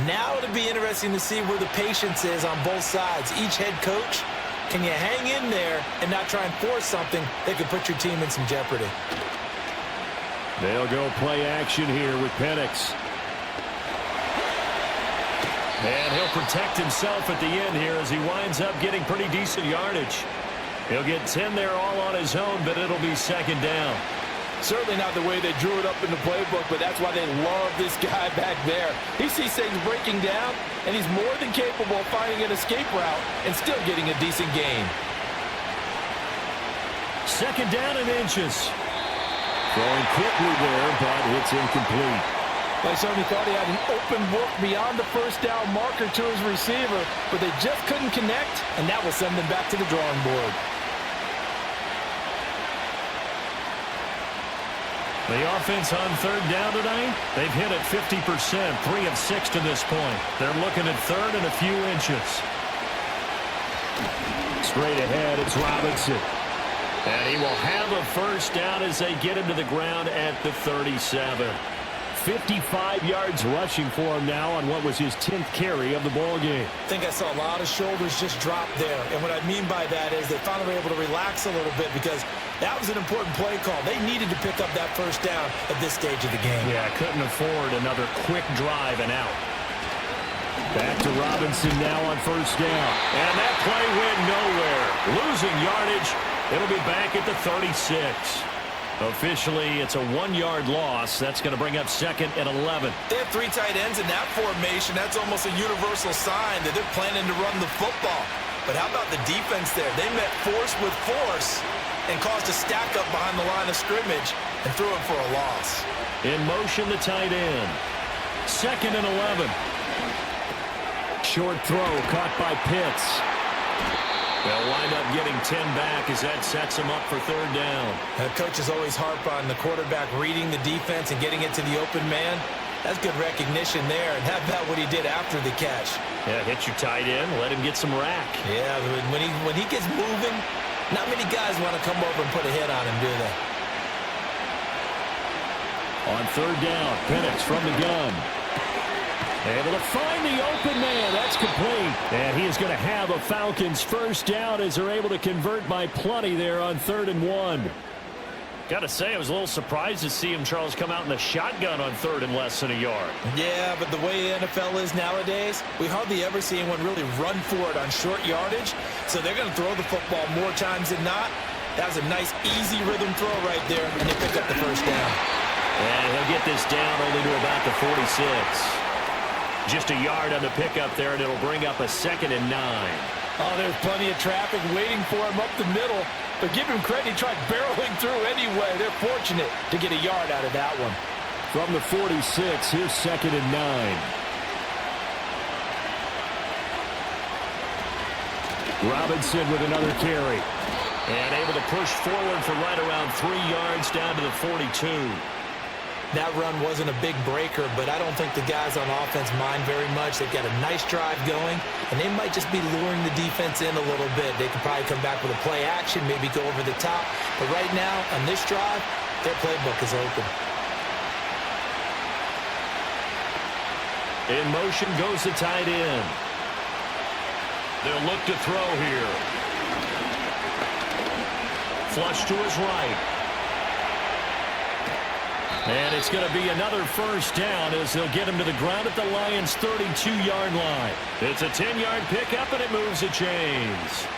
Now it'll be interesting to see where the patience is on both sides. Each head coach, can you hang in there and not try and force something that could put your team in some jeopardy? They'll go play action here with Penix. And he'll protect himself at the end here as he winds up getting pretty decent yardage. He'll get 10 there all on his own, but it'll be 2nd down. Certainly not the way they drew it up in the playbook, but that's why they love this guy back there. He sees things breaking down, and he's more than capable of finding an escape route and still getting a decent gain. 2nd down and inches. Throwing quickly there, but it's incomplete. They certainly thought he had an open look beyond the 1st down marker to his receiver, but they just couldn't connect, and that will send them back to the drawing board. The offense on 3rd down tonight, they've hit it 50%, 3 of 6 to this point. They're looking at 3rd and a few inches. Straight ahead, it's Robinson. And he will have a 1st down as they get him to the ground at the 37. 55 yards rushing for him now on what was his 10th carry of the ball game. I think I saw a lot of shoulders just drop there. And what I mean by that is they finally were able to relax a little bit because that was an important play call. They needed to pick up that 1st down at this stage of the game. Yeah, couldn't afford another quick drive and out. Back to Robinson now on 1st down. And that play went nowhere. Losing yardage. It'll be back at the 36. Officially, it's a 1-yard loss. That's going to bring up 2nd and 11. They have 3 tight ends in that formation. That's almost a universal sign that they're planning to run the football. But how about the defense there? They met force with force and caused a stack up behind the line of scrimmage and threw it for a loss. In motion, the tight end. 2nd and 11. Short throw caught by Pitts. They'll wind up getting 10 back as that sets them up for 3rd down. Coaches always harp on the quarterback reading the defense and getting it to the open man. That's good recognition there. And how about what he did after the catch? Yeah, hit your tight end, let him get some rack. Yeah, when he gets moving, not many guys want to come over and put a hit on him, do they? On 3rd down, Penix from the gun. Able to find the open man. That's complete. And he is going to have a Falcons 1st down as they're able to convert by plenty there on 3rd and 1. Got to say, I was a little surprised to see him, Charles, come out in the shotgun on 3rd and less than a yard. Yeah, but the way the NFL is nowadays, we hardly ever see anyone really run for it on short yardage. So they're going to throw the football more times than not. That was a nice, easy rhythm throw right there, and they pick up the 1st down. And he'll get this down only to about the 46. Just a yard on the pickup there, and it'll bring up a 2nd and 9. Oh, there's plenty of traffic waiting for him up the middle. But give him credit, he tried barreling through anyway. They're fortunate to get a yard out of that one. From the 46, here's 2nd and 9. Robinson with another carry. And able to push forward for right around 3 yards down to the 42. That run wasn't a big breaker, but I don't think the guys on offense mind very much. They've got a nice drive going, and they might just be luring the defense in a little bit. They could probably come back with a play action, maybe go over the top. But right now, on this drive, their playbook is open. In motion goes the tight end. They'll look to throw here. Flush to his right. And it's going to be another 1st down as they'll get him to the ground at the Lions' 32-yard line. It's a 10-yard pickup, and it moves the chains.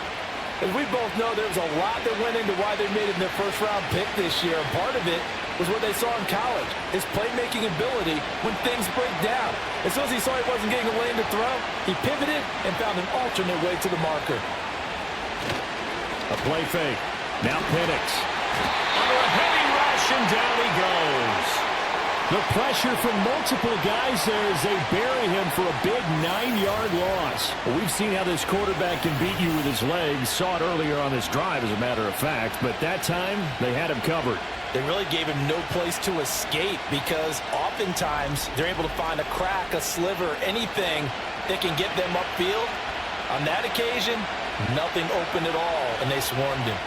As we both know, there's a lot that went into why they made it their 1st-round pick this year. And part of it was what they saw in college, his playmaking ability when things break down. As soon as he saw he wasn't getting a lane to throw, he pivoted and found an alternate way to the marker. A play fake. Now Penix. Under a heavy rush, and down he goes. The pressure from multiple guys there as they bury him for a big 9-yard loss. Well, we've seen how this quarterback can beat you with his legs. Saw it earlier on this drive, as a matter of fact. But that time, they had him covered. They really gave him no place to escape because oftentimes they're able to find a crack, a sliver, anything that can get them upfield. On that occasion, nothing open at all, and they swarmed him.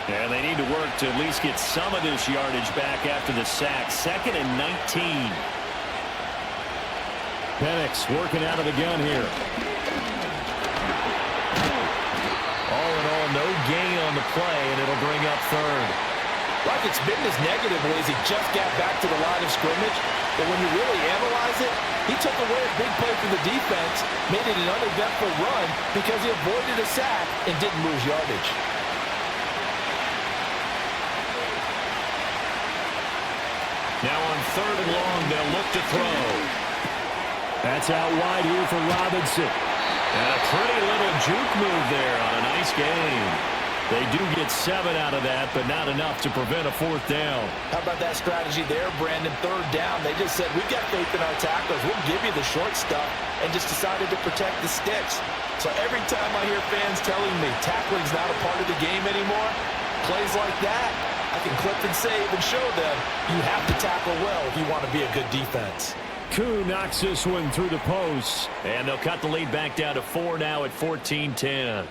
And they need to work to at least get some of this yardage back after the sack. 2nd and 19. Penix working out of the gun here. All in all, no gain on the play, and it'll bring up 3rd. It's been this negative ways he just got back to the line of scrimmage. But when you really analyze it, he took away a big play for the defense, made it an uneventful run because he avoided a sack and didn't lose yardage. Now on 3rd and long, they'll look to throw. That's out wide here for Robinson. And a pretty little juke move there on a nice game. They do get 7 out of that, but not enough to prevent a 4th down. How about that strategy there, Brandon? 3rd down, they just said, we've got faith in our tacklers. We'll give you the short stuff, and just decided to protect the sticks. So every time I hear fans telling me tackling's not a part of the game anymore, plays like that, I can clip and save and show them you have to tackle well if you want to be a good defense. Koo knocks this one through the posts. And they'll cut the lead back down to 4 now at 14-10.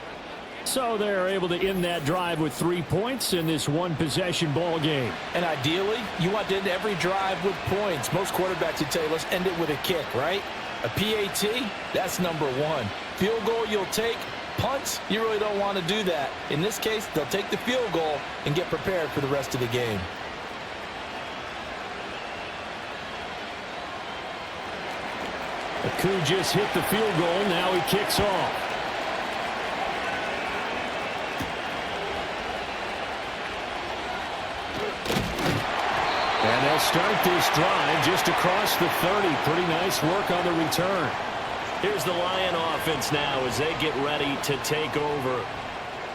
So they're able to end that drive with 3 points in this one-possession ball game. And ideally, you want to end every drive with points. Most quarterbacks would tell you, let's end it with a kick, right? A PAT, that's number 1. Field goal you'll take. Punts, you really don't want to do that. In this case, they'll take the field goal and get prepared for the rest of the game. Koo just hit the field goal. Now he kicks off. And they'll start this drive just across the 30. Pretty nice work on the return. Here's the Lion offense now as they get ready to take over.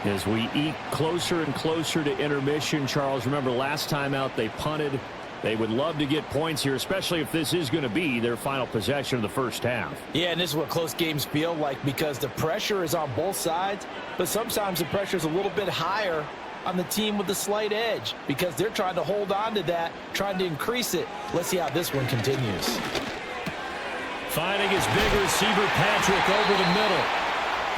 As we eke closer and closer to intermission, Charles, remember last time out they punted. They would love to get points here, especially if this is going to be their final possession of the first half. Yeah, and this is what close games feel like because the pressure is on both sides, but sometimes the pressure is a little bit higher on the team with the slight edge because they're trying to hold on to that, trying to increase it. Let's see how this one continues. Finding his big receiver, Patrick, over the middle.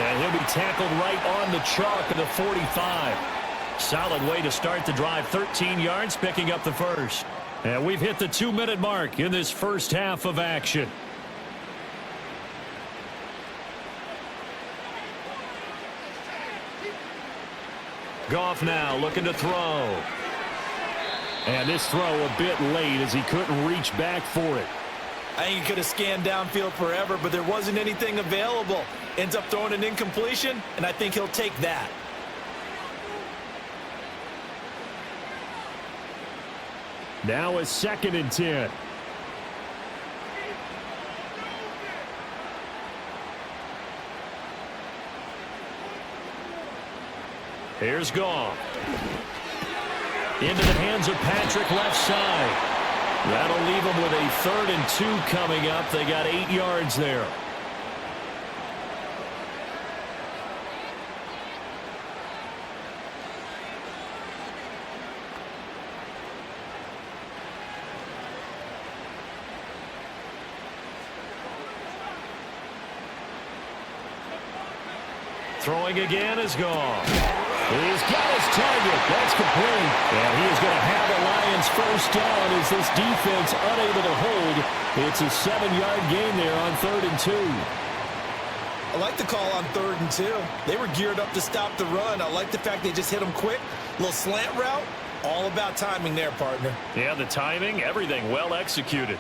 And he'll be tackled right on the chalk of the 45. Solid way to start the drive. 13 yards, picking up the first. And we've hit the 2-minute mark in this first half of action. Goff now looking to throw. And this throw a bit late as he couldn't reach back for it. I think he could have scanned downfield forever, but there wasn't anything available. Ends up throwing an incompletion, and I think he'll take that. Now a 2nd and 10. Here's Goff. Into the hands of Patrick, left side. That'll leave them with a 3rd and 2 coming up. They got 8 yards there. Throwing again is Goff. He's got his target. That's complete. And he is going to have the Lions first down as this defense unable to hold. It's a 7-yard gain there on 3rd and 2. I like the call on 3rd and 2. They were geared up to stop the run. I like the fact they just hit them quick. Little slant route. All about timing there, partner. Yeah, the timing, everything well executed.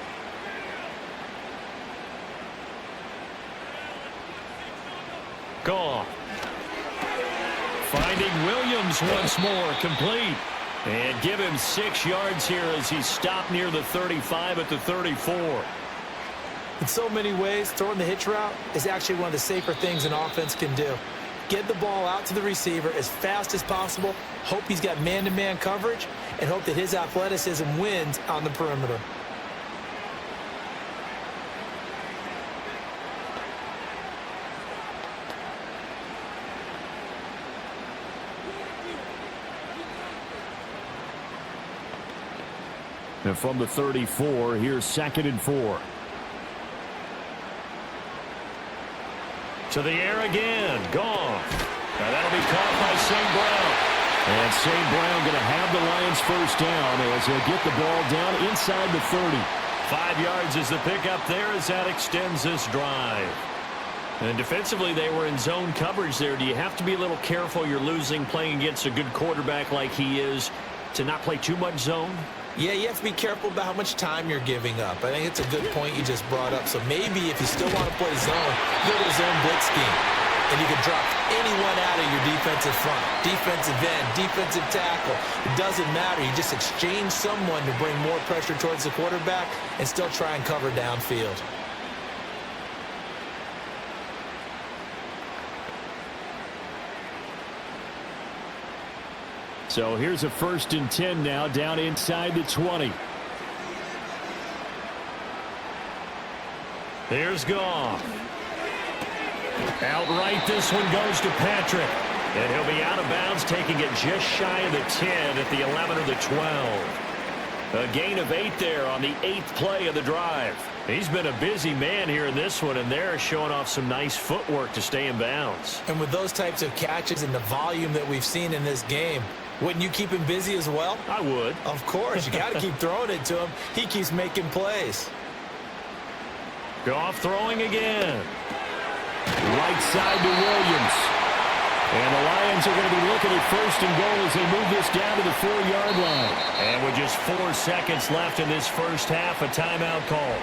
Gone. Finding Williams once more, complete. And give him 6 yards here as he stopped near the 35 at the 34. In so many ways, throwing the hitch route is actually one of the safer things an offense can do. Get the ball out to the receiver as fast as possible, hope he's got man-to-man coverage, and hope that his athleticism wins on the perimeter. And from the 34, here's 2nd and 4. To the air again. Gone. Now that'll be caught by St. Brown. And St. Brown going to have the Lions first down as they get the ball down inside the 30. 5 yards is the pickup there as that extends this drive. And defensively, they were in zone coverage there. Do you have to be a little careful? You're losing playing against a good quarterback like he is to not play too much zone? Yeah, you have to be careful about how much time you're giving up. I think it's a good point you just brought up. So maybe if you still want to play zone, go to the zone blitz scheme. And you can drop anyone out of your defensive front. Defensive end, defensive tackle. It doesn't matter. You just exchange someone to bring more pressure towards the quarterback and still try and cover downfield. So here's a 1st and 10 now down inside the 20. Here's Goff. Outright, this one goes to Patrick. And he'll be out of bounds, taking it just shy of the 10 at the 11 or the 12. A gain of 8 there on the 8th play of the drive. He's been a busy man here in this one, and they're showing off some nice footwork to stay in bounds. And with those types of catches and the volume that we've seen in this game, wouldn't you keep him busy as well? I would. Of course. You got to keep throwing it to him. He keeps making plays. Goff throwing again. Right side to Williams. And the Lions are going to be looking at 1st and goal as they move this down to the 4-yard line. And with just 4 seconds left in this first half, a timeout call.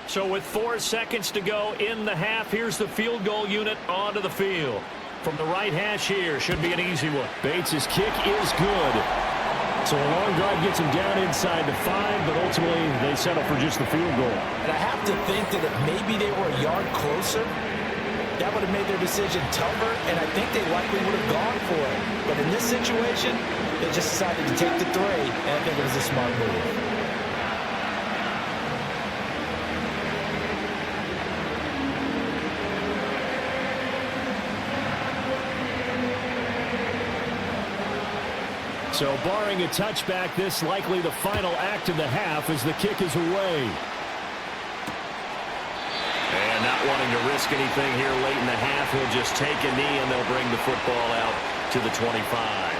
So with 4 seconds to go in the half, here's the field goal unit onto the field. From the right hash here, should be an easy one. Bates' kick is good. So a long drive gets him down inside the 5, but ultimately they settle for just the field goal. And I have to think that if maybe they were a yard closer, that would have made their decision tougher, and I think they likely would have gone for it. But in this situation, they just decided to take the 3, and I think it was a smart move. So barring a touchback, this likely the final act of the half as the kick is away. And not wanting to risk anything here late in the half, he'll just take a knee and they'll bring the football out to the 25.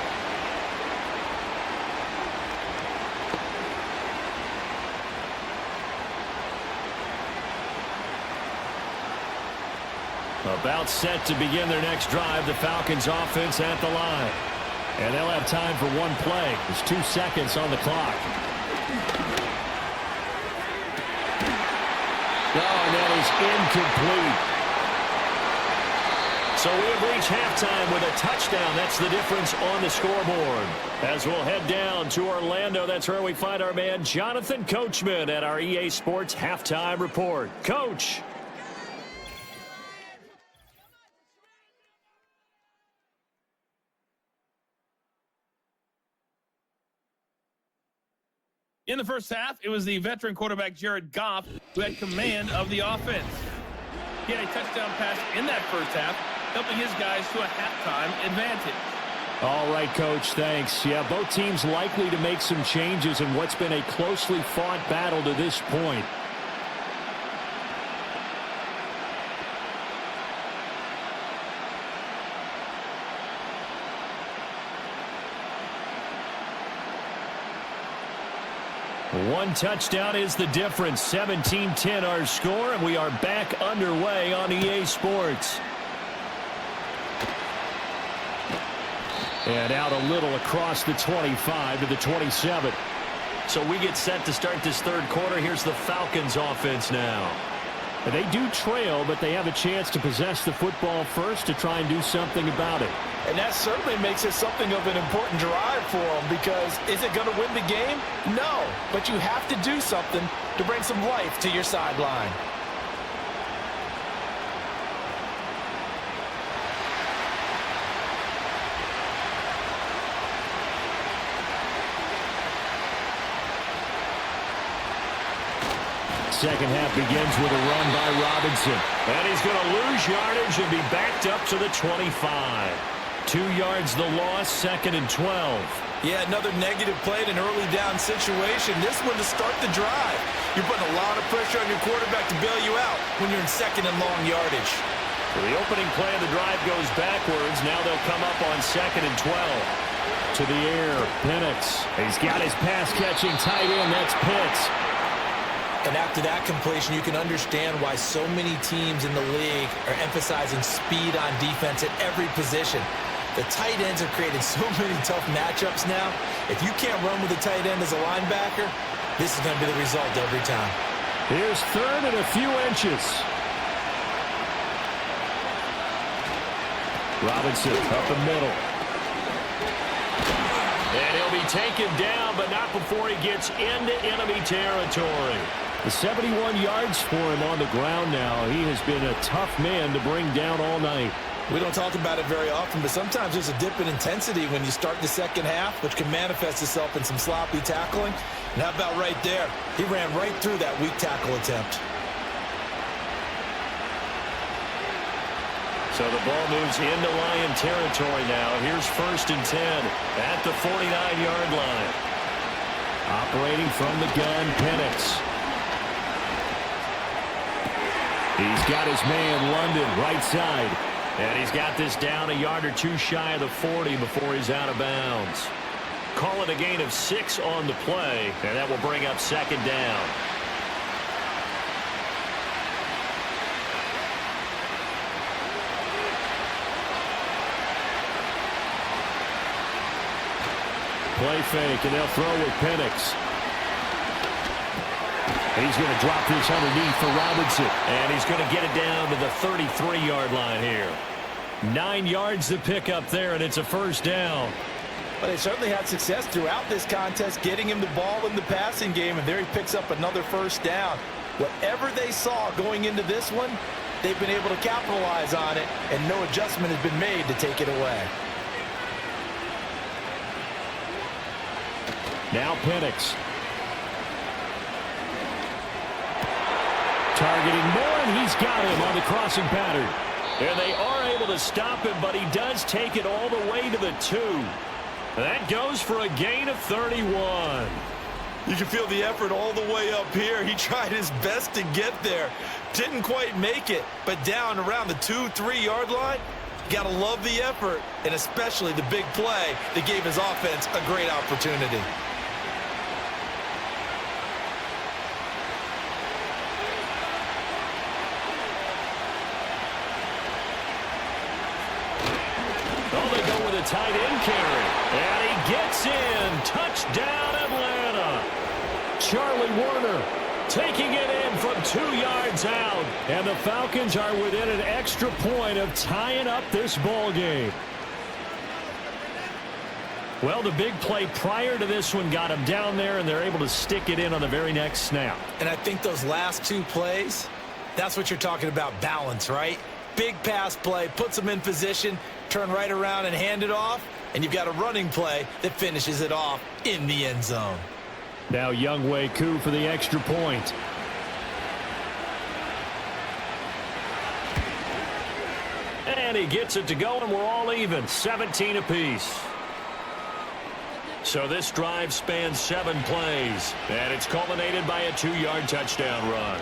About set to begin their next drive, the Falcons offense at the line. And they'll have time for one play. There's 2 seconds on the clock. Oh, and that is incomplete. So we have reached halftime with a touchdown. That's the difference on the scoreboard. As we'll head down to Orlando, that's where we find our man Jonathan Coachman at our EA Sports Halftime Report. Coach. In the first half, it was the veteran quarterback Jared Goff who had command of the offense. He had a touchdown pass in that first half, helping his guys to a halftime advantage. All right, Coach, thanks. Yeah, both teams likely to make some changes in what's been a closely fought battle to this point. One touchdown is the difference. 17-10 our score, and we are back underway on EA Sports. And out a little across the 25 to the 27. So we get set to start this third quarter. Here's the Falcons offense now. And they do trail, but they have a chance to possess the football first to try and do something about it. And that certainly makes it something of an important drive for them, because is it going to win the game? No, but you have to do something to bring some life to your sideline. Second half begins with a run by Robinson. And he's going to lose yardage and be backed up to the 25. 2 yards the loss, 2nd and 12. Yeah, another negative play in an early down situation. This one to start the drive. You're putting a lot of pressure on your quarterback to bail you out when you're in 2nd and long yardage. So the opening play of the drive goes backwards. Now they'll come up on 2nd and 12. To the air, Penix. He's got his pass-catching tight end. That's Pitts. And after that completion, you can understand why so many teams in the league are emphasizing speed on defense at every position. The tight ends have created so many tough matchups now. If you can't run with a tight end as a linebacker, this is going to be the result every time. Here's 3rd and a few inches. Robinson up the middle. And he'll be taken down, but not before he gets into enemy territory. The 71 yards for him on the ground now. He has been a tough man to bring down all night. We don't talk about it very often, but sometimes there's a dip in intensity when you start the second half, which can manifest itself in some sloppy tackling. And how about right there? He ran right through that weak tackle attempt. So the ball moves into Lion territory now. Here's 1st and 10 at the 49-yard line. Operating from the gun, Penix. He's got his man, London, right side. And he's got this down a yard or two shy of the 40 before he's out of bounds. Call it a gain of 6 on the play, and that will bring up 2nd down. Play fake, and they'll throw with Penix. He's going to drop this underneath for Robinson. And he's going to get it down to the 33-yard line here. 9 yards to pick up there, and it's a 1st down. But they certainly had success throughout this contest, getting him the ball in the passing game, and there he picks up another 1st down. Whatever they saw going into this one, they've been able to capitalize on it, and no adjustment has been made to take it away. Now Penix. Targeting more, and he's got him on the crossing pattern. And they are able to stop him, but he does take it all the way to the 2. That goes for a gain of 31. You can feel the effort all the way up here. He tried his best to get there. Didn't quite make it, but down around the 2-3 yard line, got to love the effort, and especially the big play that gave his offense a great opportunity. Tight end carry, and he gets in. Touchdown, Atlanta. Charlie Warner taking it in from 2 yards out, and the Falcons are within an extra point of tying up this ball game. Well, the big play prior to this one got him down there, and they're able to stick it in on the very next snap. And I think those last 2 plays, that's what you're talking about, balance, right? Big pass play, puts them in position, turn right around and hand it off, and you've got a running play that finishes it off in the end zone. Now Younghoe Koo for the extra point. And he gets it to go, and we're all even, 17 apiece. So this drive spans 7 plays, and it's culminated by a 2-yard touchdown run.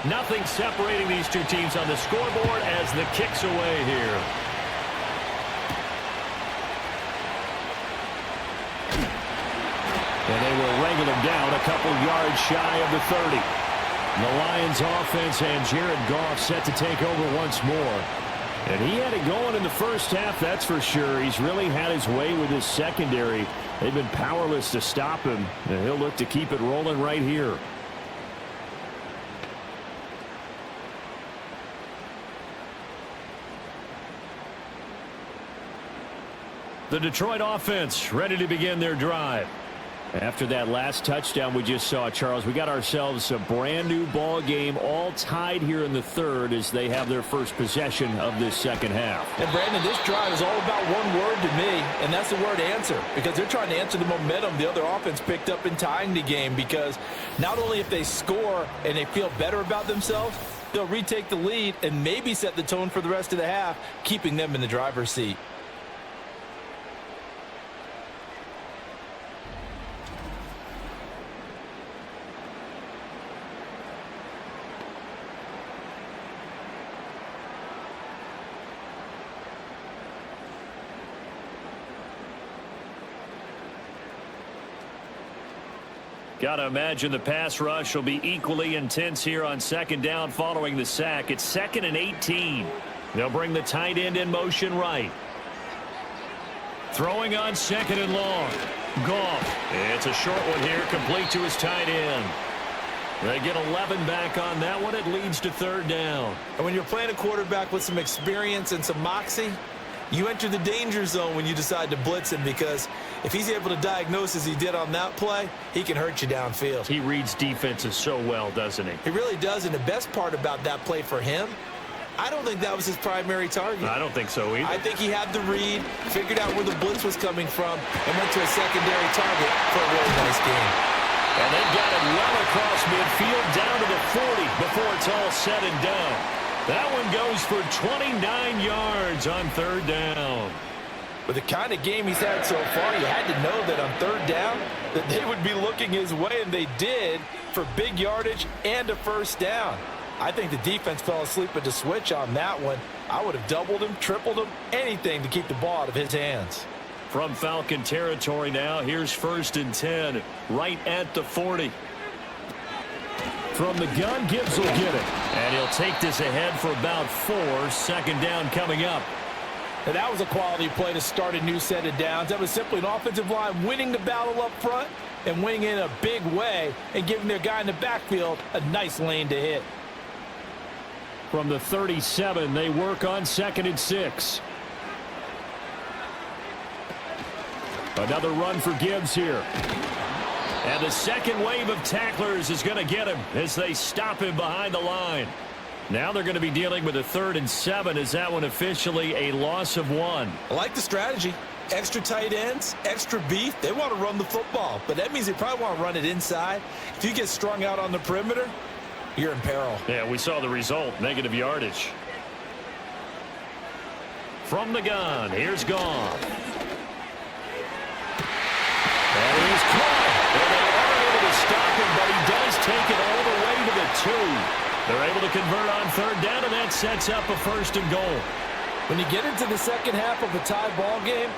Nothing separating these two teams on the scoreboard as the kick's away here. And they will wrangle him down a couple yards shy of the 30. The Lions offense and Jared Goff set to take over once more. And he had it going in the first half, that's for sure. He's really had his way with his secondary. They've been powerless to stop him, and he'll look to keep it rolling right here. The Detroit offense ready to begin their drive. After that last touchdown we just saw, Charles, we got ourselves a brand new ball game, all tied here in the third as they have their first possession of this second half. And Brandon, this drive is all about one word to me, and that's the word answer, because they're trying to answer the momentum the other offense picked up in tying the game, because not only if they score and they feel better about themselves, they'll retake the lead and maybe set the tone for the rest of the half, keeping them in the driver's seat. Got to imagine the pass rush will be equally intense here on second down following the sack. It's 2nd and 18. They'll bring the tight end in motion right. Throwing on 2nd and long. Goff. It's a short one here, complete to his tight end. They get 11 back on that one. It leads to 3rd down. And when you're playing a quarterback with some experience and some moxie, you enter the danger zone when you decide to blitz him, because if he's able to diagnose as he did on that play, he can hurt you downfield. He reads defenses so well, doesn't he? He really does, and the best part about that play for him, I don't think that was his primary target. I don't think so either. I think he had the read, figured out where the blitz was coming from, and went to a secondary target for a really nice game. And they've got it well across midfield down to the 40 before it's all said and done. That one goes for 29 yards on 3rd down. With the kind of game he's had so far, you had to know that on 3rd down that they would be looking his way, and they did, for big yardage and a 1st down. I think the defense fell asleep at the switch on that one. I would have doubled him, tripled him, anything to keep the ball out of his hands. From Falcon territory now, here's 1st and 10, right at the 40. From the gun, Gibbs will get it. And he'll take this ahead for about 4. 2nd down coming up. And that was a quality play to start a new set of downs. That was simply an offensive line winning the battle up front and winning in a big way and giving their guy in the backfield a nice lane to hit. From the 37, they work on 2nd and 6. Another run for Gibbs here. And the second wave of tacklers is going to get him as they stop him behind the line. Now they're going to be dealing with a 3rd and 7. Is that one officially a loss of 1? I like the strategy. Extra tight ends, extra beef. They want to run the football, but that means they probably want to run it inside. If you get strung out on the perimeter, you're in peril. Yeah, we saw the result, negative yardage. From the gun, here's Goff. And he's caught. And they are able to stop him, but he does take it all the way to the 2. They're able to convert on 3rd down, and that sets up a 1st and goal. When you get into the second half of a tie ball game,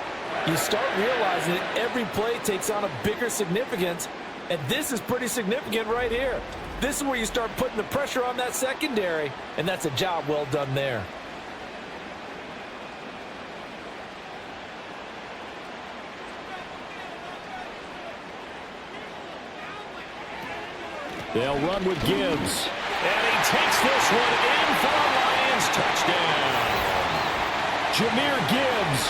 you start realizing that every play takes on a bigger significance, and this is pretty significant right here. This is where you start putting the pressure on that secondary, and that's a job well done there. They'll run with Gibbs. And he takes this one in for a Lions touchdown. Jahmyr Gibbs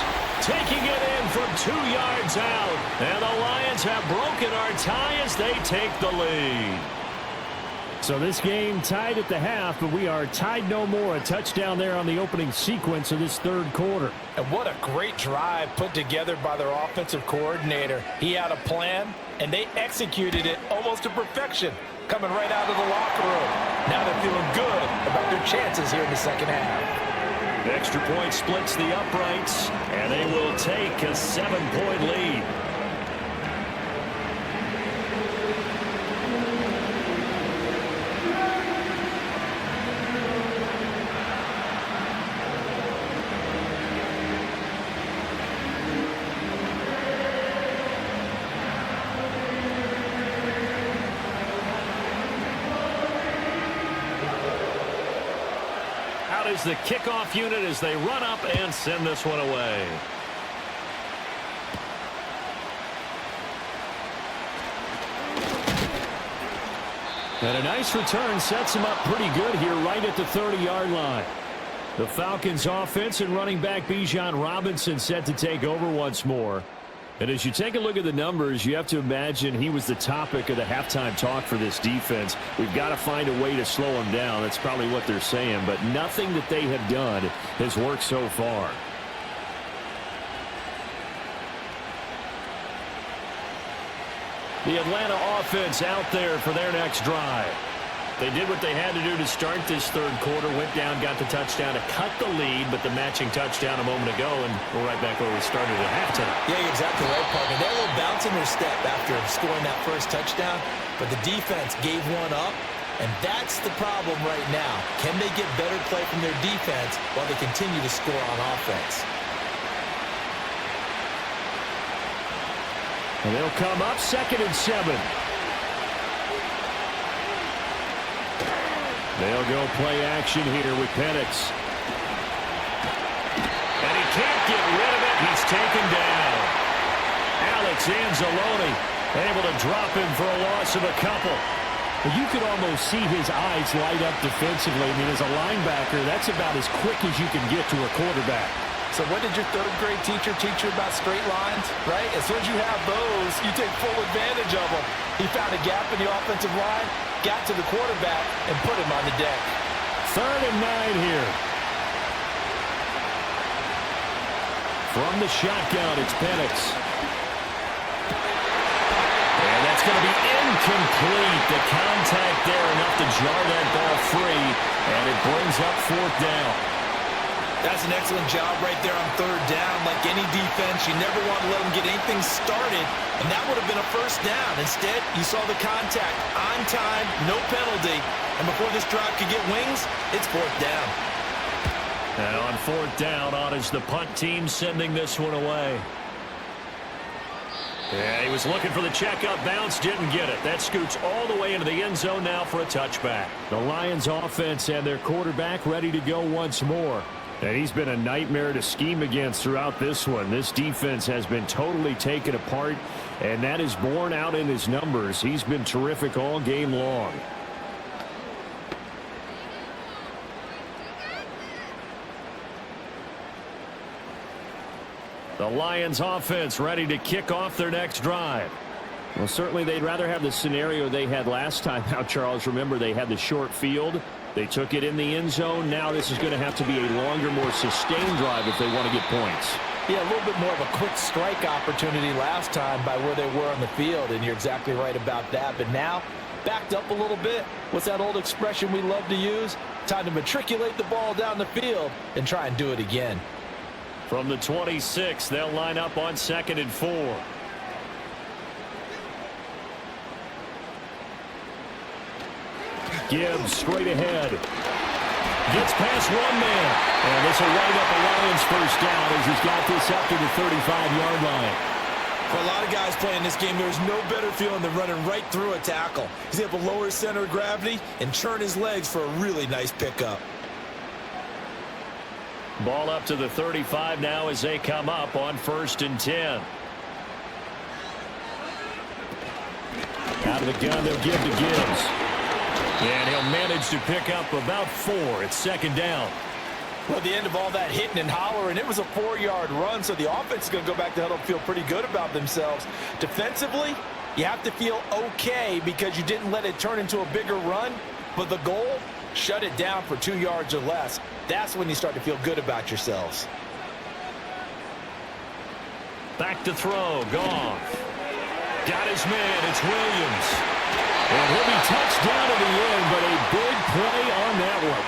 taking it in from 2 yards out. And the Lions have broken our tie as they take the lead. So this game tied at the half, but we are tied no more. A touchdown there on the opening sequence of this 3rd quarter. And what a great drive put together by their offensive coordinator. He had a plan, and they executed it almost to perfection, coming right out of the locker room. Now they're feeling good about their chances here in the second half. Extra point splits the uprights, and they will take a 7-point lead. is the kickoff unit as they run up and send this one away. And a nice return sets them up pretty good here right at the 30-yard line. The Falcons offense and running back Bijan Robinson set to take over once more. And as you take a look at the numbers, you have to imagine he was the topic of the halftime talk for this defense. We've got to find a way to slow him down. That's probably what they're saying. But nothing that they have done has worked so far. The Atlanta offense out there for their next drive. They did what they had to do to start this third quarter, went down, got the touchdown to cut the lead, but the matching touchdown a moment ago, and we're right back where we started at halftime. Yeah, you're exactly right, partner. They're a little bounce in their step after scoring that first touchdown, but the defense gave one up, and that's the problem right now. Can they get better play from their defense while they continue to score on offense? And they'll come up 2nd and 7. They'll go play action here with Penix. And he can't get rid of it. He's taken down. Alex Anzalone able to drop him for a loss of a couple. But you could almost see his eyes light up defensively. I mean, as a linebacker, that's about as quick as you can get to a quarterback. So what did your third grade teacher teach you about straight lines, right? As soon as you have those, you take full advantage of them. He found a gap in the offensive line, got to the quarterback, and put him on the deck. 3rd and 9 here. From the shotgun, it's Penix. And that's going to be incomplete. The contact there enough to jar that ball free, and it brings up 4th down. That's an excellent job right there on 3rd down. Like any defense, you never want to let them get anything started, and that would have been a 1st down. Instead, you saw the contact on time, no penalty, and before this drive could get wings, it's 4th down. And on 4th down, on is the punt team sending this one away. Yeah, he was looking for the checkup bounce, didn't get it. That scoots all the way into the end zone now for a touchback. The Lions offense and their quarterback ready to go once more. And he's been a nightmare to scheme against throughout this one. This defense has been totally taken apart, and that is borne out in his numbers. He's been terrific all game long. The Lions offense ready to kick off their next drive. Well, certainly they'd rather have the scenario they had last time out, Charles. Remember, they had the short field. They took it in the end zone. Now this is going to have to be a longer, more sustained drive if they want to get points. Yeah, a little bit more of a quick strike opportunity last time by where they were on the field, and you're exactly right about that. But now, backed up a little bit. What's that old expression we love to use? Time to matriculate the ball down the field and try and do it again. From the 26, they'll line up on 2nd and 4. Gibbs straight ahead. Gets past one man. And this will wind up a Lions 1st down as he's got this up to the 35-yard line. For a lot of guys playing this game, there's no better feeling than running right through a tackle. He's able to lower his center of gravity and churn his legs for a really nice pickup. Ball up to the 35 now as they come up on 1st and 10. Out of the gun, they'll give to Gibbs. And he'll manage to pick up about 4. It's 2nd down. Well, the end of all that hitting and hollering, it was a 4-yard run, so the offense is going to go back to huddle and feel pretty good about themselves. Defensively, you have to feel okay because you didn't let it turn into a bigger run, but the goal, shut it down for 2 yards or less. That's when you start to feel good about yourselves. Back to throw, Goff. Got his man, it's Williams. And he'll be touched down to the end, but a big play on that one.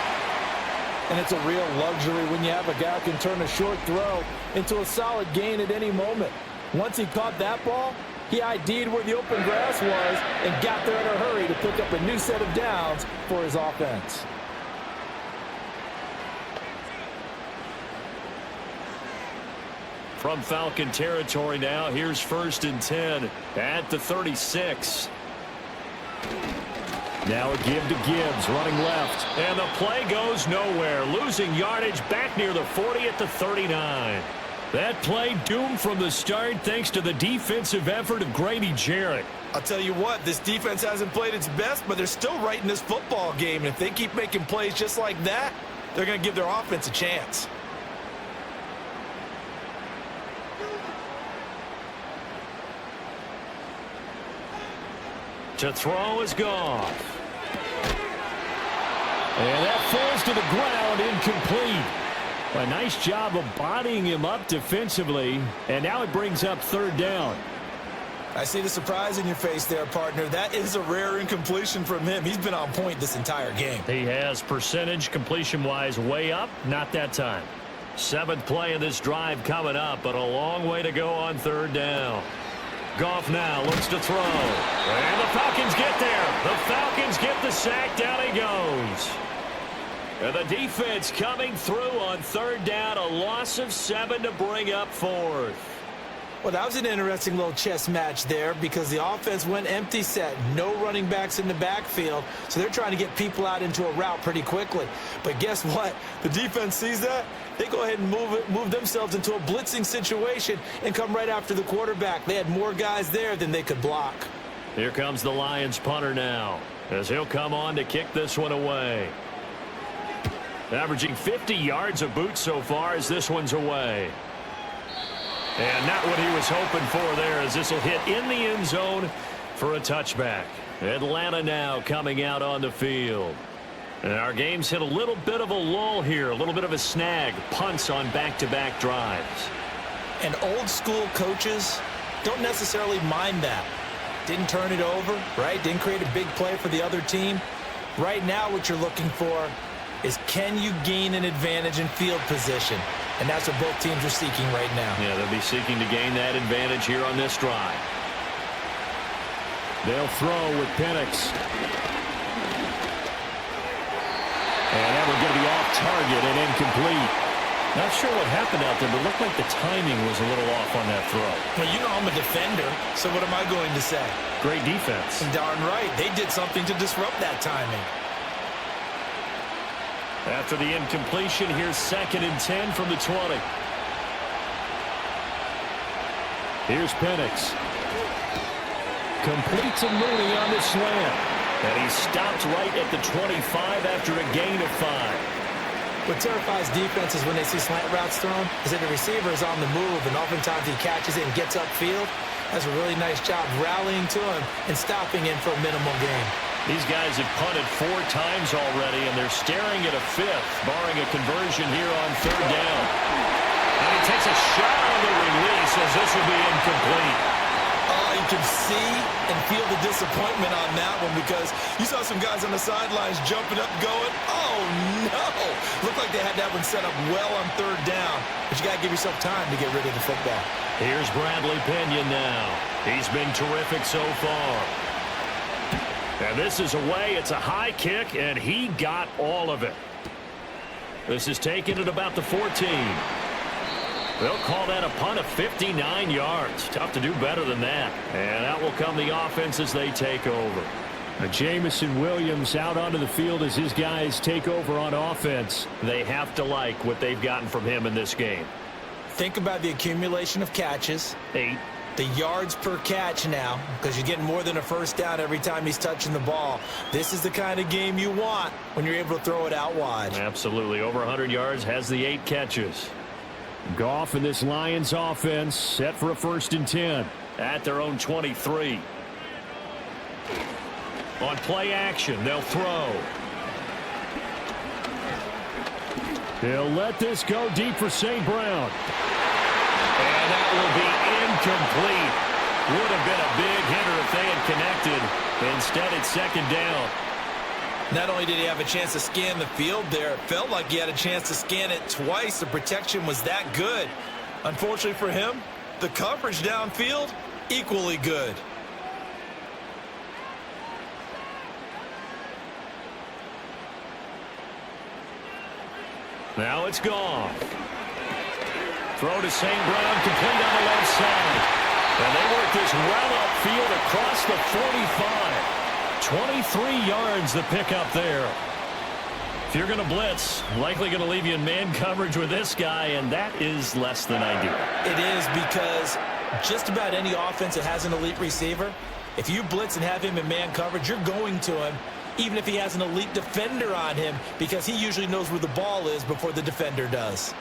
And it's a real luxury when you have a guy who can turn a short throw into a solid gain at any moment. Once he caught that ball, he ID'd where the open grass was and got there in a hurry to pick up a new set of downs for his offense. From Falcon territory now, here's 1st and 10 at the 36. Now a give to Gibbs, running left. And the play goes nowhere. Losing yardage back near the 40 at the 39. That play doomed from the start thanks to the defensive effort of Grady Jarrett. I'll tell you what, this defense hasn't played its best, but they're still right in this football game. And if they keep making plays just like that, they're going to give their offense a chance. To throw is gone. And that falls to the ground, incomplete. A nice job of bodying him up defensively, and now it brings up third down. I see the surprise in your face there, partner. That is a rare incompletion from him. He's been on point this entire game. He has percentage completion-wise way up, not that time. 7th play of this drive coming up, but a long way to go on third down. Goff now looks to throw. And the Falcons get there. The Falcons get the sack. Down he goes. And the defense coming through on third down. A loss of 7 to bring up 4th. Well, that was an interesting little chess match there because the offense went empty set. No running backs in the backfield, so they're trying to get people out into a route pretty quickly. But guess what? The defense sees that. They go ahead and move themselves into a blitzing situation and come right after the quarterback. They had more guys there than they could block. Here comes the Lions punter now as he'll come on to kick this one away. Averaging 50 yards a boot so far as this one's away. And not what he was hoping for there as this will hit in the end zone for a touchback. Atlanta now coming out on the field. And our game's hit a little bit of a lull here, a little bit of a snag. Punts on back-to-back drives. And old school coaches don't necessarily mind that. Didn't turn it over, right? Didn't create a big play for the other team. Right now what you're looking for is can you gain an advantage in field position? And that's what both teams are seeking right now. Yeah, they'll be seeking to gain that advantage here on this drive. They'll throw with Penix. And that one going to be off target and incomplete. Not sure what happened out there, but it looked like the timing was a little off on that throw. Well, you know I'm a defender, so what am I going to say? Great defense. And darn right, they did something to disrupt that timing. After the incompletion, here's 2nd and 10 from the 20. Here's Penix. Completes a Mooney on the slant. And he stopped right at the 25 after a gain of 5. What terrifies defenses when they see slant routes thrown is that the receiver is on the move, and oftentimes he catches it and gets upfield. Has a really nice job rallying to him and stopping him for a minimal gain. These guys have punted 4 times already, and they're staring at a 5th, barring a conversion here on third down. And he takes a shot on the release as this will be incomplete. You can see and feel the disappointment on that one because you saw some guys on the sidelines jumping up going, oh no! Looked like they had that one set up well on third down, but you got to give yourself time to get rid of the football. Here's Bradley Pinion now. He's been terrific so far. And this is away. It's a high kick, and he got all of it. This is taken at about the 14. They'll call that a punt of 59 yards. Tough to do better than that. And out will come the offense as they take over. Jamison Williams out onto the field as his guys take over on offense. They have to like what they've gotten from him in this game. Think about the accumulation of catches. 8. The yards per catch now, because you're getting more than a first down every time he's touching the ball. This is the kind of game you want when you're able to throw it out wide. Absolutely. Over 100 yards, has the 8 catches. Goff and this Lions offense set for a 1st and 10 at their own 23. On play action, they'll throw. They'll let this go deep for St. Brown. And that will be incomplete. Would have been a big hitter if they had connected. Instead, it's 2nd down. Not only did he have a chance to scan the field there, it felt like he had a chance to scan it twice. The protection was that good. Unfortunately for him, the coverage downfield, equally good. Now it's gone. Throw to St. Brown, complete on the left side. And they work this well upfield across the 45. 23 yards the pick up there. If you're going to blitz, likely going to leave you in man coverage with this guy, and that is less than ideal. It is, because just about any offense that has an elite receiver, if you blitz and have him in man coverage, you're going to him, even if he has an elite defender on him, because he usually knows where the ball is before the defender does.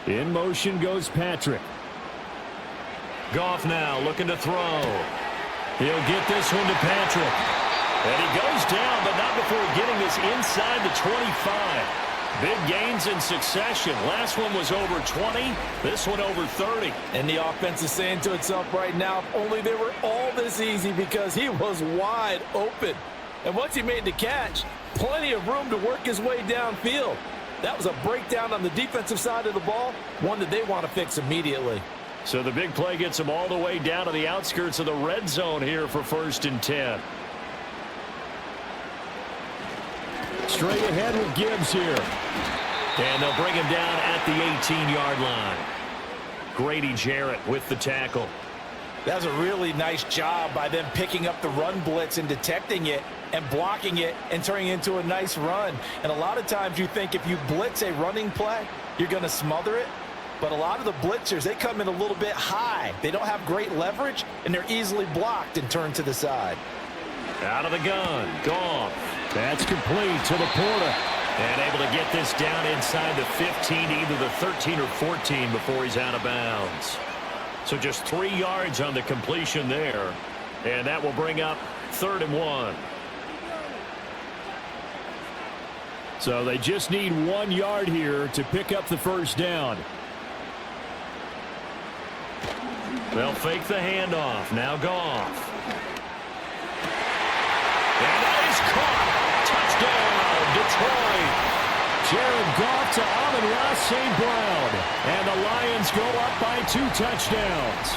In motion goes Patrick. Goff now looking to throw. He'll get this one to Patrick. And he goes down, but not before getting this inside the 25. Big gains in succession. Last one was over 20. This one over 30. And the offense is saying to itself right now, if only they were all this easy, because he was wide open. And once he made the catch, plenty of room to work his way downfield. That was a breakdown on the defensive side of the ball, one that they want to fix immediately. So the big play gets him all the way down to the outskirts of the red zone here for 1st and 10. Straight ahead with Gibbs here. And they'll bring him down at the 18-yard line. Grady Jarrett with the tackle. That was a really nice job by them picking up the run blitz and detecting it and blocking it and turning it into a nice run. And a lot of times you think if you blitz a running play, you're going to smother it. But a lot of the blitzers, they come in a little bit high. They don't have great leverage, and they're easily blocked and turned to the side. Out of the gun, Goff. That's complete to the Porter. And able to get this down inside the 15, either the 13 or 14 before he's out of bounds. So just 3 yards on the completion there. And that will bring up 3rd and 1. So they just need 1 yard here to pick up the first down. They'll fake the handoff. Now Goff. And that is caught. Touchdown, Detroit. Jared Goff to Amon-Ra St. Brown. And the Lions go up by 2 touchdowns.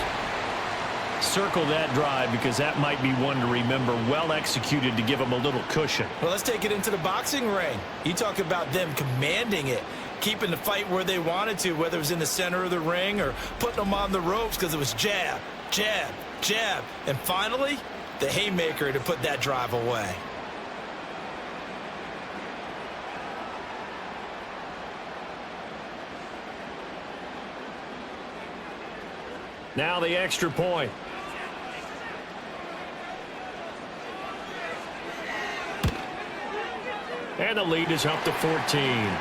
Circle that drive, because that might be one to remember. Well executed to give them a little cushion. Well, let's take it into the boxing ring. You talk about them commanding it, keeping the fight where they wanted to, whether it was in the center of the ring or putting them on the ropes, because it was jab, jab, jab. And finally, the haymaker to put that drive away. Now the extra point. And the lead is up to 14.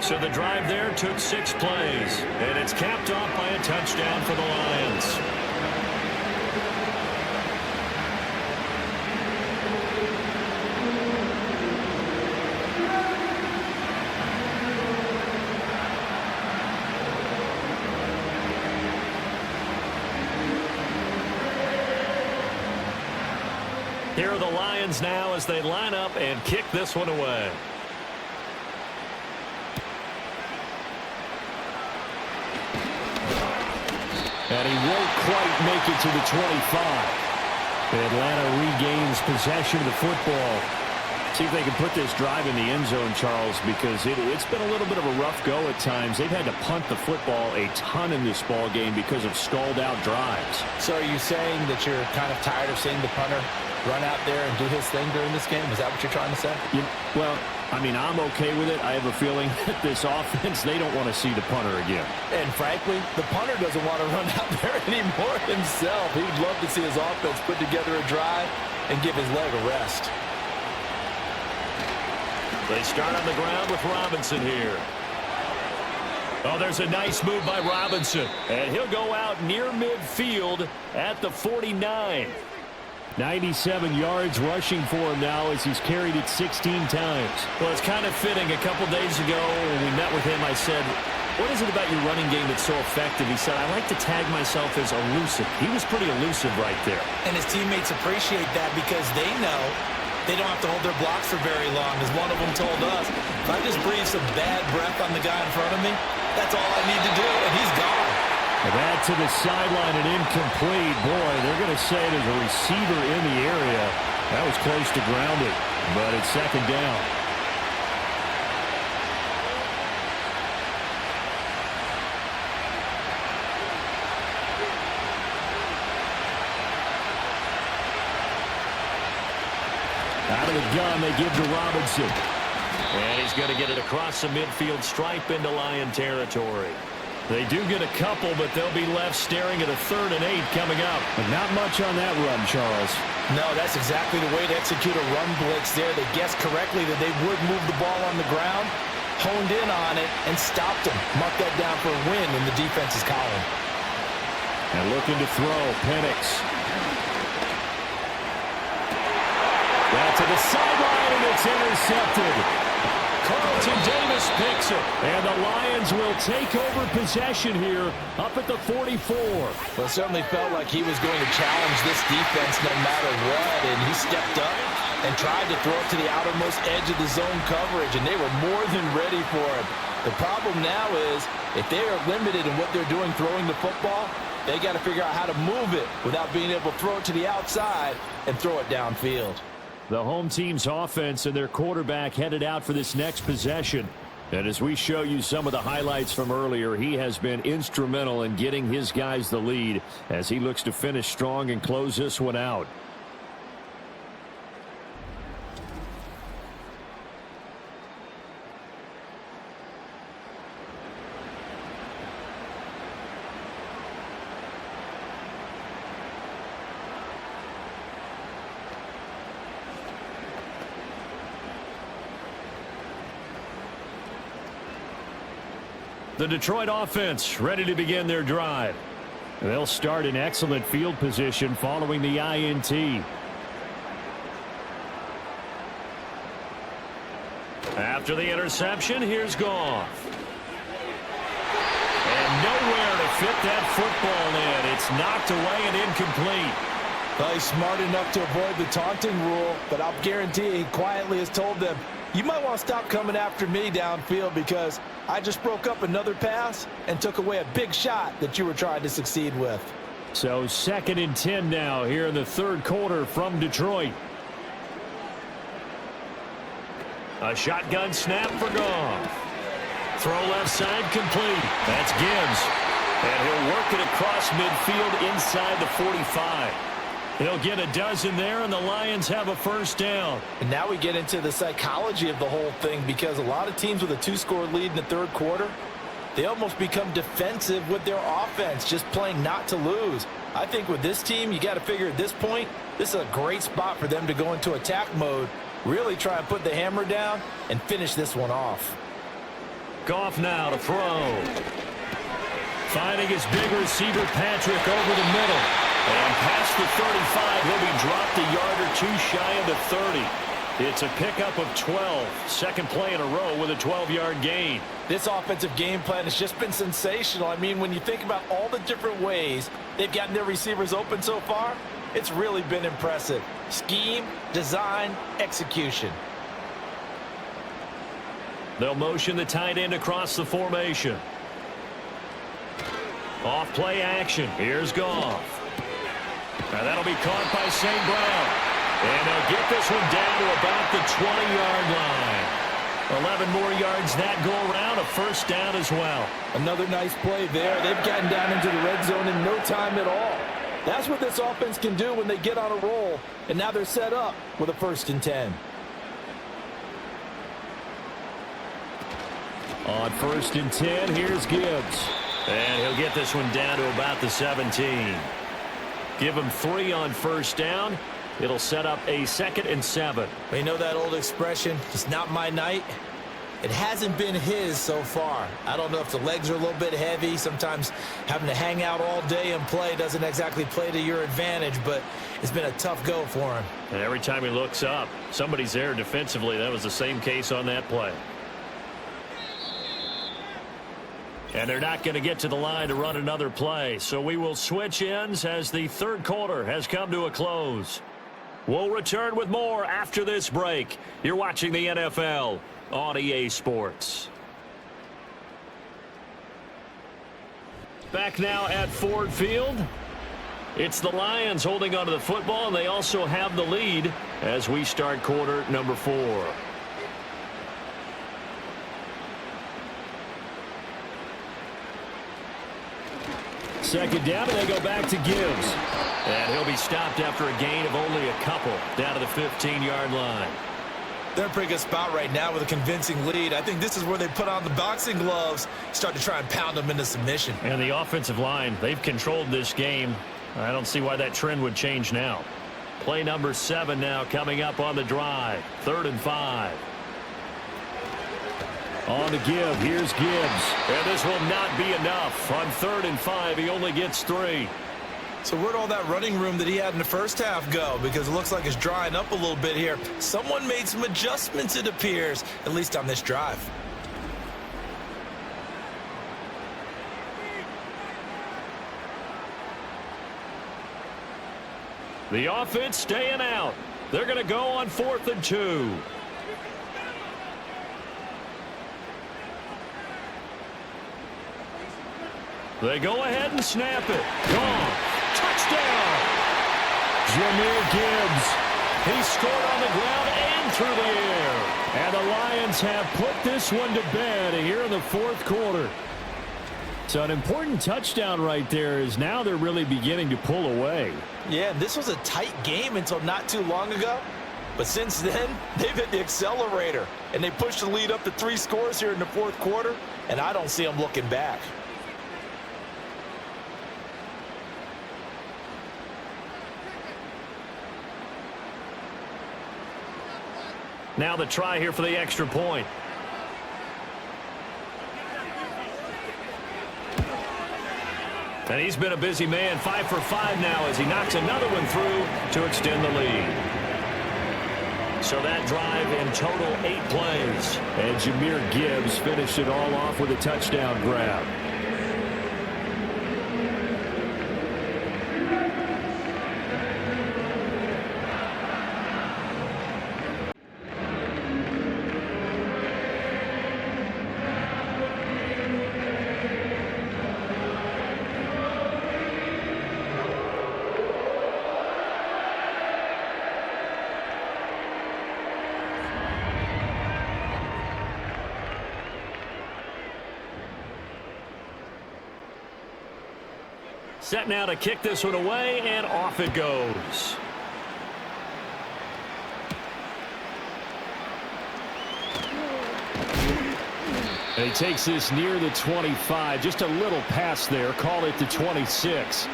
So the drive there took 6 plays. And it's capped off by a touchdown for the Lions. Here are the Lions now as they line up and kick this one away. And he won't quite make it to the 25. Atlanta regains possession of the football. See if they can put this drive in the end zone, Charles, because it's been a little bit of a rough go at times. They've had to punt the football a ton in this ball game because of stalled-out drives. So are you saying that you're kind of tired of seeing the punter run out there and do his thing during this game? Is that what you're trying to say? Well, I mean, I'm okay with it. I have a feeling that this offense, they don't want to see the punter again. And frankly, the punter doesn't want to run out there anymore himself. He'd love to see his offense put together a drive and give his leg a rest. They start on the ground with Robinson here. Oh, there's a nice move by Robinson. And he'll go out near midfield at the 49. 97 yards rushing for him now as he's carried it 16 times. Well, it's kind of fitting. A couple days ago when we met with him, I said, what is it about your running game that's so effective? He said, I like to tag myself as elusive. He was pretty elusive right there. And his teammates appreciate that because they know they don't have to hold their blocks for very long. As one of them told us, if I just breathe some bad breath on the guy in front of me, that's all I need to do, and he's gone. That to the sideline and incomplete. Boy, they're going to say it as a receiver in the area. That was close to grounded, but it's 2nd down. the gun they give to Robinson. And he's going to get it across the midfield stripe into Lion territory. They do get a couple, but they'll be left staring at a 3rd and 8 coming up. But not much on that run, Charles. No, that's exactly the way to execute a run blitz there. They guessed correctly that they would move the ball on the ground, honed in on it, and stopped him. Mark that down for a win in the defense's column. And looking to throw, Penix. Down to the sideline, and it's intercepted. Carlton Davis picks it. And the Lions will take over possession here up at the 44. Well, it certainly felt like he was going to challenge this defense no matter what, and he stepped up and tried to throw it to the outermost edge of the zone coverage, and they were more than ready for it. The problem now is if they are limited in what they're doing throwing the football, they got to figure out how to move it without being able to throw it to the outside and throw it downfield. The home team's offense and their quarterback headed out for this next possession. And as we show you some of the highlights from earlier, he has been instrumental in getting his guys the lead as he looks to finish strong and close this one out. The Detroit offense ready to begin their drive. They'll start in excellent field position following the INT. After the interception, here's Goff. And nowhere to fit that football in. It's knocked away and incomplete. Well, he's smart enough to avoid the taunting rule, but I'll guarantee he quietly has told them, you might want to stop coming after me downfield because I just broke up another pass and took away a big shot that you were trying to succeed with. So 2nd and 10 now here in the 3rd quarter from Detroit. A shotgun snap for Goff. Throw left side complete. That's Gibbs. And he'll work it across midfield inside the 45. He'll get a dozen there, and the Lions have a 1st down. And now we get into the psychology of the whole thing because a lot of teams with a 2-score lead in the 3rd quarter, they almost become defensive with their offense, just playing not to lose. I think with this team, you got to figure at this point, this is a great spot for them to go into attack mode, really try and put the hammer down and finish this one off. Goff now to throw. Finding his big receiver, Patrick, over the middle. And past the 35, he'll be dropped a yard or two shy of the 30. It's a pickup of 12. 2nd play in a row with a 12-yard gain. This offensive game plan has just been sensational. I mean, when you think about all the different ways they've gotten their receivers open so far, it's really been impressive. Scheme, design, execution. They'll motion the tight end across the formation. Off play action. Here's Goff. Now that'll be caught by St. Brown. And they'll get this one down to about the 20-yard line. 11 more yards that go around, a 1st down as well. Another nice play there. They've gotten down into the red zone in no time at all. That's what this offense can do when they get on a roll. And now they're set up with a 1st and 10. On 1st and 10, here's Gibbs. And he'll get this one down to about the 17. Give him 3 on 1st down. It'll set up a 2nd and 7. You know that old expression, it's not my night? It hasn't been his so far. I don't know if the legs are a little bit heavy. Sometimes having to hang out all day and play doesn't exactly play to your advantage, but it's been a tough go for him. And every time he looks up, somebody's there defensively. That was the same case on that play. And they're not going to get to the line to run another play. So we will switch ends as the 3rd quarter has come to a close. We'll return with more after this break. You're watching the NFL on EA Sports. Back now at Ford Field. It's the Lions holding onto the football, and they also have the lead as we start quarter number 4. Second down, and they go back to Gibbs. And he'll be stopped after a gain of only a couple down to the 15-yard line. They're in a pretty good spot right now with a convincing lead. I think this is where they put on the boxing gloves, start to try and pound them into submission. And the offensive line, they've controlled this game. I don't see why that trend would change now. Play number 7 now coming up on the drive. 3rd and 5. On to give. Here's Gibbs. And this will not be enough. On 3rd and 5, he only gets 3. So where'd all that running room that he had in the first half go? Because it looks like it's drying up a little bit here. Someone made some adjustments, it appears, at least on this drive. The offense staying out. They're going to go on 4th and 2. They go ahead and snap it. Gone. Touchdown. Jahmyr Gibbs. He scored on the ground and through the air. And the Lions have put this one to bed here in the 4th quarter. So an important touchdown right there is now they're really beginning to pull away. Yeah, this was a tight game until not too long ago. But since then, they've hit the accelerator. And they pushed the lead up to 3 scores here in the 4th quarter. And I don't see them looking back. Now the try here for the extra point. And he's been a busy man, 5 for 5 now as he knocks another one through to extend the lead. So that drive in total 8 plays. And Jahmyr Gibbs finished it all off with a touchdown grab. Set now to kick this one away, and off it goes. And he takes this near the 25. Just a little pass there. Call it the 26.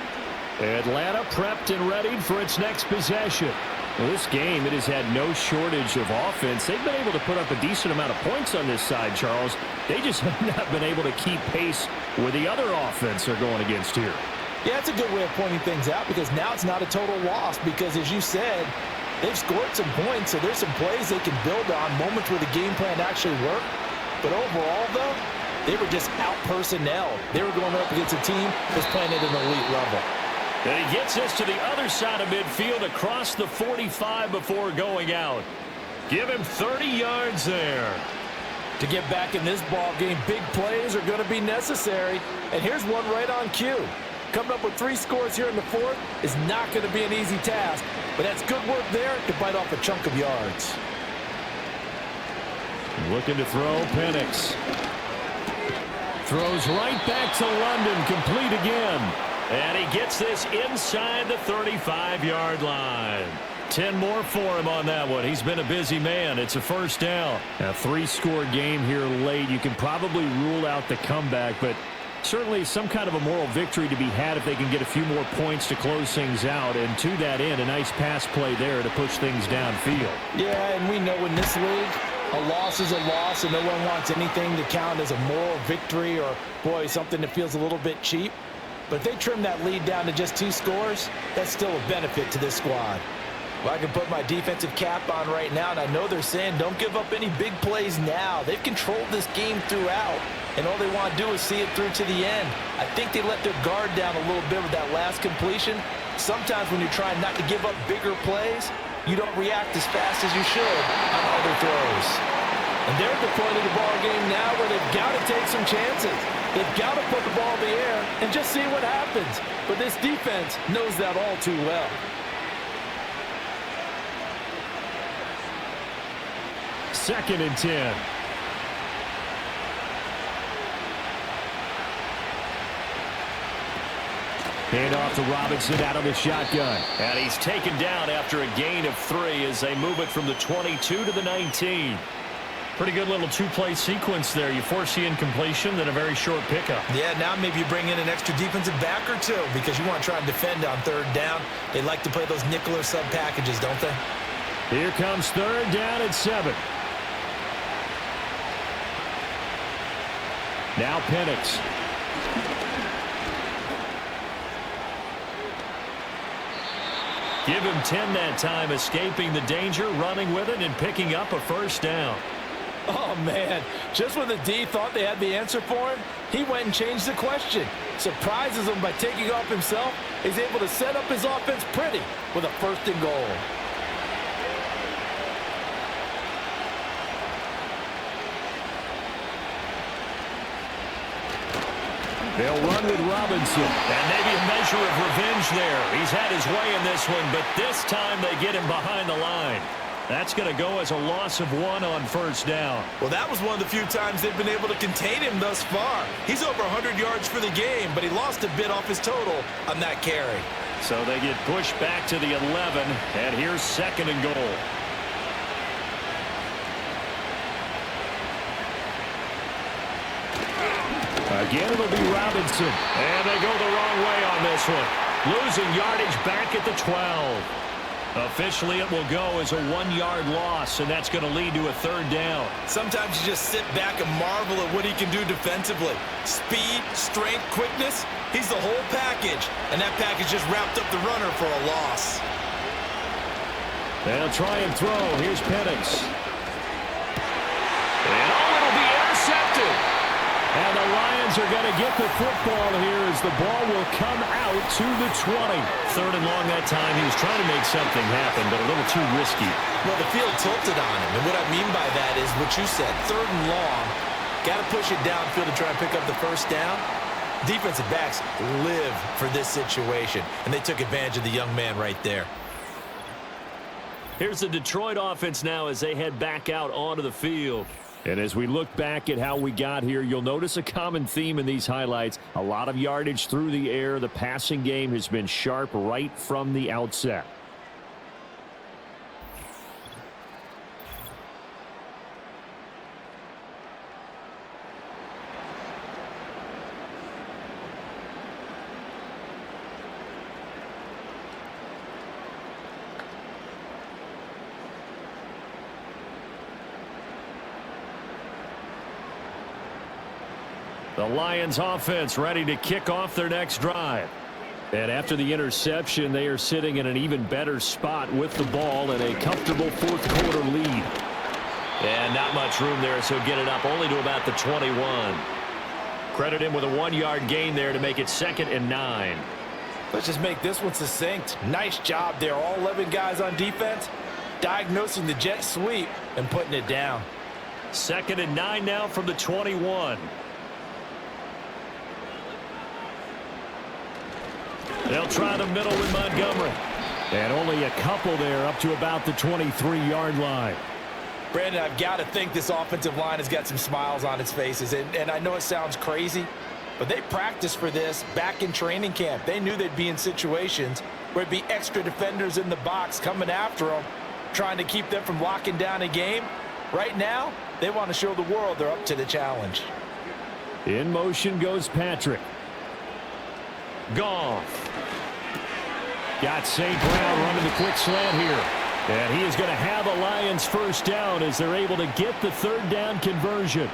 Atlanta prepped and readied for its next possession. Well, this game, it has had no shortage of offense. They've been able to put up a decent amount of points on this side, Charles. They just have not been able to keep pace with the other offense they're going against here. Yeah, that's a good way of pointing things out because now it's not a total loss because, as you said, they've scored some points, so there's some plays they can build on, moments where the game plan actually worked. But overall, though, they were just out-personnel. They were going up against a team that's playing at an elite level. And he gets us to the other side of midfield across the 45 before going out. Give him 30 yards there. To get back in this ball game, big plays are going to be necessary. And here's one right on cue. Coming up with 3 scores here in the 4th is not going to be an easy task, but that's good work there to bite off a chunk of yards. Looking to throw, Penix. Throws right back to London, complete again. And he gets this inside the 35-yard line. 10 more for him on that one. He's been a busy man. It's a first down. A 3-score game here late. You can probably rule out the comeback, but certainly some kind of a moral victory to be had if they can get a few more points to close things out. And to that end, a nice pass play there to push things downfield. Yeah, and we know in this league, a loss is a loss, and no one wants anything to count as a moral victory or, boy, something that feels a little bit cheap. But if they trim that lead down to just 2 scores, that's still a benefit to this squad. Well, I can put my defensive cap on right now, and I know they're saying don't give up any big plays now. They've controlled this game throughout, and all they want to do is see it through to the end. I think they let their guard down a little bit with that last completion. Sometimes when you're trying not to give up bigger plays, you don't react as fast as you should on other throws. And they're at the point of the ball game now where they've got to take some chances. They've got to put the ball in the air and just see what happens. But this defense knows that all too well. Second and 10. Hand off to Robinson out of the shotgun. And he's taken down after a gain of 3 as they move it from the 22 to the 19. Pretty good little two-play sequence there. You force the incompletion, then a very short pickup. Yeah, now maybe you bring in an extra defensive back or two because you want to try and defend on 3rd down. They like to play those nickel or sub packages, don't they? Here comes 3rd down at 7. Now Penix. Give him 10 that time, escaping the danger, running with it, and picking up a 1st down. Oh, man. Just when the D thought they had the answer for him, he went and changed the question. Surprises him by taking off himself. He's able to set up his offense pretty with a 1st and goal. They'll run with Robinson. And maybe a measure of revenge there. He's had his way in this one, but this time they get him behind the line. That's going to go as a loss of 1 on 1st down. Well, that was one of the few times they've been able to contain him thus far. He's over 100 yards for the game, but he lost a bit off his total on that carry. So they get pushed back to the 11, and here's 2nd and goal. Again, it'll be Robinson. And they go the wrong way on this one. Losing yardage back at the 12. Officially, it will go as a 1-yard loss, and that's going to lead to a 3rd down. Sometimes you just sit back and marvel at what he can do defensively. Speed, strength, quickness, he's the whole package. And that package just wrapped up the runner for a loss. They'll try and throw. Here's Penix. And it'll be intercepted. And the Lions are going to get the football here as the ball will come out to the 20. 3rd and long that time. He was trying to make something happen, but a little too risky. Well, the field tilted on him. And what I mean by that is what you said. 3rd and long. Got to push it downfield to try and pick up the 1st down. Defensive backs live for this situation. And they took advantage of the young man right there. Here's the Detroit offense now as they head back out onto the field. And as we look back at how we got here, you'll notice a common theme in these highlights. A lot of yardage through the air. The passing game has been sharp right from the outset. The Lions offense ready to kick off their next drive. And after the interception, they are sitting in an even better spot with the ball and a comfortable 4th quarter lead. And not much room there, so get it up only to about the 21. Credit him with a 1-yard gain there to make it 2nd and 9. Let's just make this one succinct. Nice job there. All 11 guys on defense diagnosing the jet sweep and putting it down. 2nd and 9 now from the 21. They'll try the middle with Montgomery. And only a couple there up to about the 23-yard line. Brandon, I've got to think this offensive line has got some smiles on its faces. And I know it sounds crazy, but they practiced for this back in training camp. They knew they'd be in situations where it'd be extra defenders in the box coming after them, trying to keep them from locking down a game. Right now, they want to show the world they're up to the challenge. In motion goes Patrick. Goff. Got St. Brown running the quick slant here. And he is going to have a Lions 1st down as they're able to get the 3rd down conversion.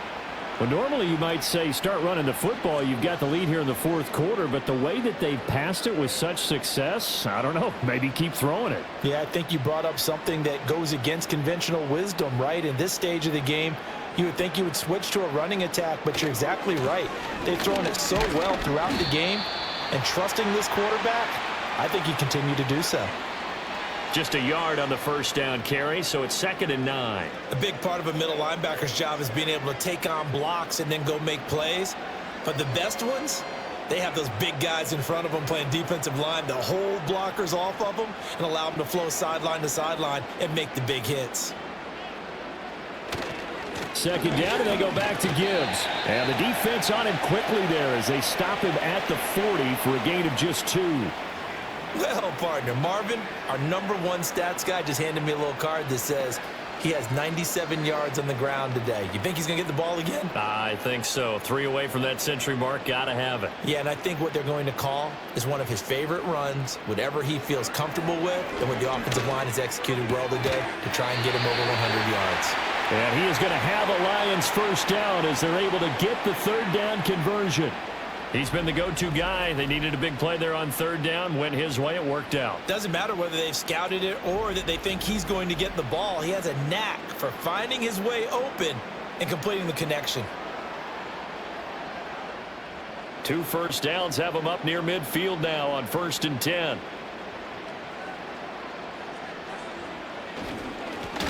Well, normally you might say start running the football. You've got the lead here in the 4th quarter, but the way that they've passed it with such success, I don't know, maybe keep throwing it. Yeah, I think you brought up something that goes against conventional wisdom, right? In this stage of the game, you would think you would switch to a running attack, but you're exactly right. They've thrown it so well throughout the game, and trusting this quarterback, I think you continue to do so. Just a yard on the 1st down carry, so it's 2nd and 9. A big part of a middle linebacker's job is being able to take on blocks and then go make plays. But the best ones, they have those big guys in front of them playing defensive line that hold blockers off of them and allow them to flow sideline to sideline and make the big hits. Second down, and they go back to Gibbs. And the defense on him quickly there as they stop him at the 40 for a gain of just 2. Well, partner, Marvin, our #1 stats guy, just handed me a little card that says he has 97 yards on the ground today. You think he's going to get the ball again? I think so. 3 away from that century mark. Got to have it. Yeah, and I think what they're going to call is one of his favorite runs, whatever he feels comfortable with, and what the offensive line has executed well today to try and get him over 100 yards. And he is going to have a Lions first down as they're able to get the third down conversion. He's been the go-to guy. They needed a big play there on third down. Went his way. It worked out. Doesn't matter whether they've scouted it or that they think he's going to get the ball. He has a knack for finding his way open and completing the connection. 2 first downs have him up near midfield now on 1st and 10.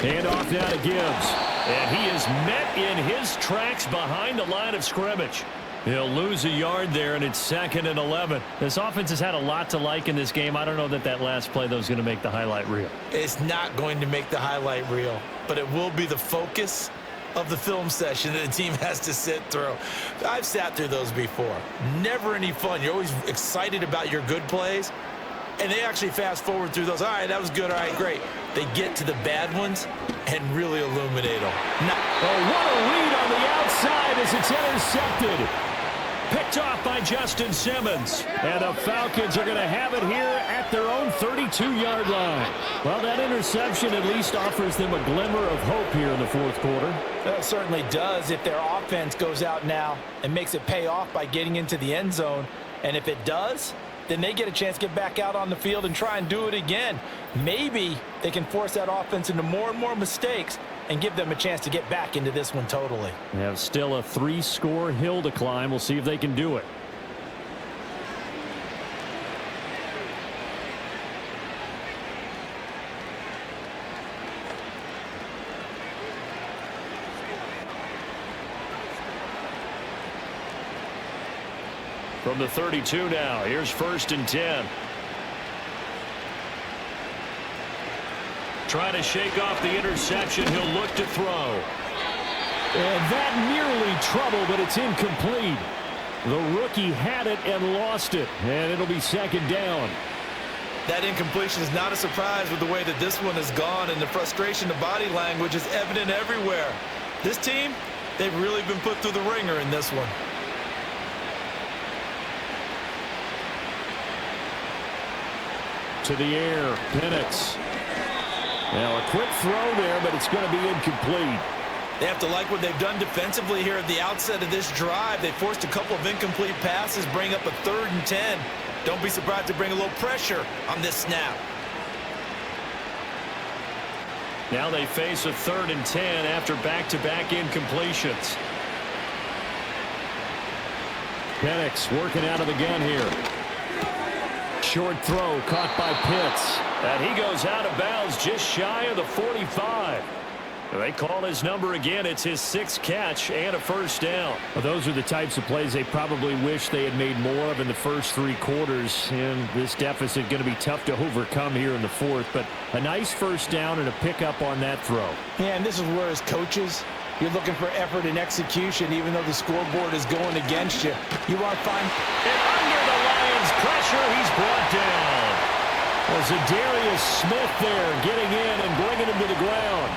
Hand off now to Gibbs. And he is met in his tracks behind the line of scrimmage. He'll lose a yard there, and it's 2nd and 11. This offense has had a lot to like in this game. I don't know that last play, though, is going to make the highlight reel. It's not going to make the highlight reel, but it will be the focus of the film session that the team has to sit through. I've sat through those before. Never any fun. You're always excited about your good plays, and they actually fast forward through those. All right, that was good. All right, great. They get to the bad ones and really illuminate them. Oh, what a read on the outside as it's intercepted. Picked off by Justin Simmons. And the Falcons are going to have it here at their own 32-yard line. Well, that interception at least offers them a glimmer of hope here in the 4th quarter. That certainly does if their offense goes out now and makes it pay off by getting into the end zone. And if it does, then they get a chance to get back out on the field and try and do it again. Maybe they can force that offense into more and more mistakes and give them a chance to get back into this one totally. They have still a 3-score hill to climb. We'll see if they can do it. From the 32 now, here's 1st and 10. Trying to shake off the interception. He'll look to throw. And that nearly trouble, but it's incomplete. The rookie had it and lost it. And it'll be 2nd down. That incompletion is not a surprise with the way that this one has gone, and the frustration, the body language is evident everywhere. This team, they've really been put through the ringer in this one. To the air, Penix. Now a quick throw there, but it's going to be incomplete. They have to like what they've done defensively here at the outset of this drive. They forced a couple of incomplete passes, bring up a 3rd and 10. Don't be surprised to bring a little pressure on this snap. Now they face a 3rd and 10 after back-to-back incompletions. Penix working out of the gun here. Short throw caught by Pitts. And he goes out of bounds just shy of the 45. They call his number again. It's his 6th catch and a first down. Well, those are the types of plays they probably wish they had made more of in the first 3 quarters. And this deficit going to be tough to overcome here in the 4th. But a nice first down and a pickup on that throw. Yeah, and this is where as coaches, you're looking for effort and execution, even though the scoreboard is going against you. You want to find... And under the Lions' pressure, he's brought down. There's a Darius Smith there getting in and bringing him to the ground.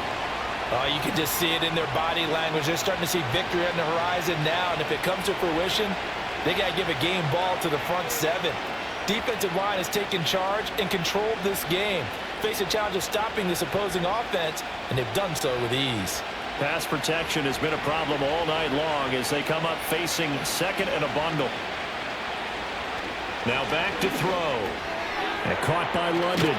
You can just see it in their body language. They're starting to see victory on the horizon now, and if it comes to fruition, they got to give a game ball to the front 7. Defensive line has taken charge and controlled this game. Face a challenge of stopping this opposing offense, and they've done so with ease. Pass protection has been a problem all night long as they come up facing 2nd and a bundle. Now back to throw. And caught by London.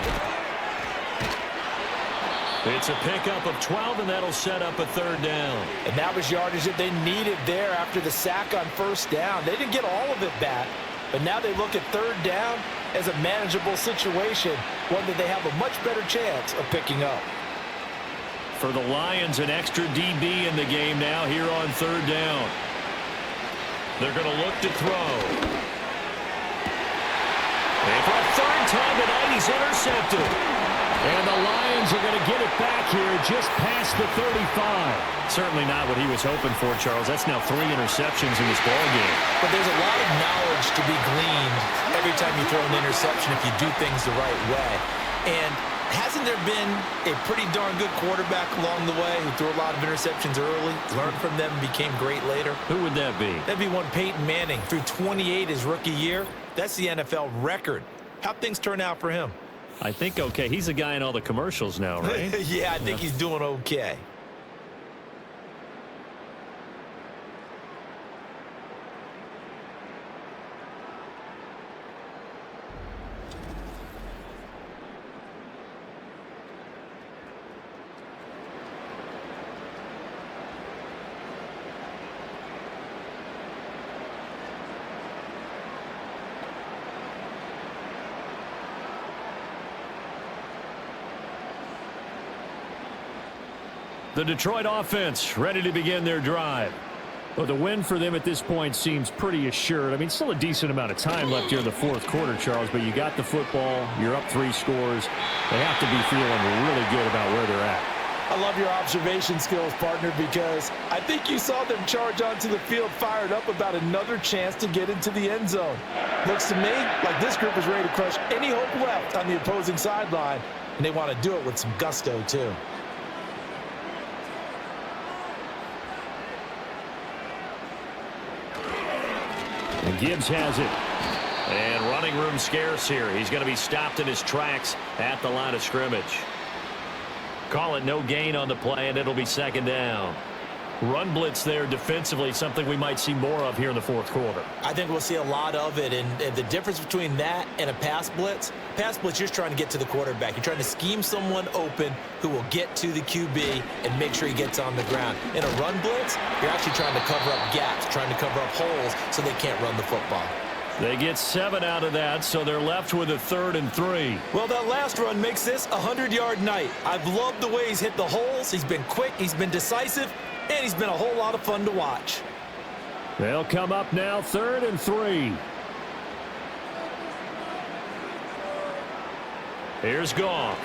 It's a pickup of 12, and that'll set up a 3rd down. And that was yardage that they needed there after the sack on 1st down. They didn't get all of it back, but now they look at 3rd down as a manageable situation, one that they have a much better chance of picking up. For the Lions, an extra DB in the game now here on 3rd down. They're going to look to throw. And for a 3rd time tonight, he's intercepted. And the Lions are going to get it back here just past the 35. Certainly not what he was hoping for, Charles. That's now 3 interceptions in this ballgame. But there's a lot of knowledge to be gleaned every time you throw an interception if you do things the right way. And hasn't there been a pretty darn good quarterback along the way who threw a lot of interceptions early, learned from them, and became great later? Who would that be? That'd be one Peyton Manning. Threw 28 his rookie year. That's the NFL record. How'd things turn out for him? I think okay. He's a guy in all the commercials now, right? Yeah, I think he's doing okay. The Detroit offense ready to begin their drive. Well, the win for them at this point seems pretty assured. I mean, still a decent amount of time left here in the fourth quarter, Charles, but you got the football. You're up 3 scores. They have to be feeling really good about where they're at. I love your observation skills, partner, because I think you saw them charge onto the field fired up about another chance to get into the end zone. Looks to me like this group is ready to crush any hope left on the opposing sideline, and they want to do it with some gusto, too. And Gibbs has it. And running room scarce here. He's going to be stopped in his tracks at the line of scrimmage. Call it no gain on the play, and it'll be 2nd down. Run blitz there defensively, something we might see more of here in the fourth quarter. I think we'll see a lot of it, and the difference between that and a pass blitz, you're just trying to get to the quarterback. You're trying to scheme someone open who will get to the QB and make sure he gets on the ground. In a run blitz, you're actually trying to cover up gaps, trying to cover up holes so they can't run the football. They get 7 out of that, so they're left with a 3rd and 3. Well, that last run makes this a 100-yard night. I've loved the way he's hit the holes. He's been quick, he's been decisive, and he's been a whole lot of fun to watch. They'll come up now 3rd and 3. Here's Goff.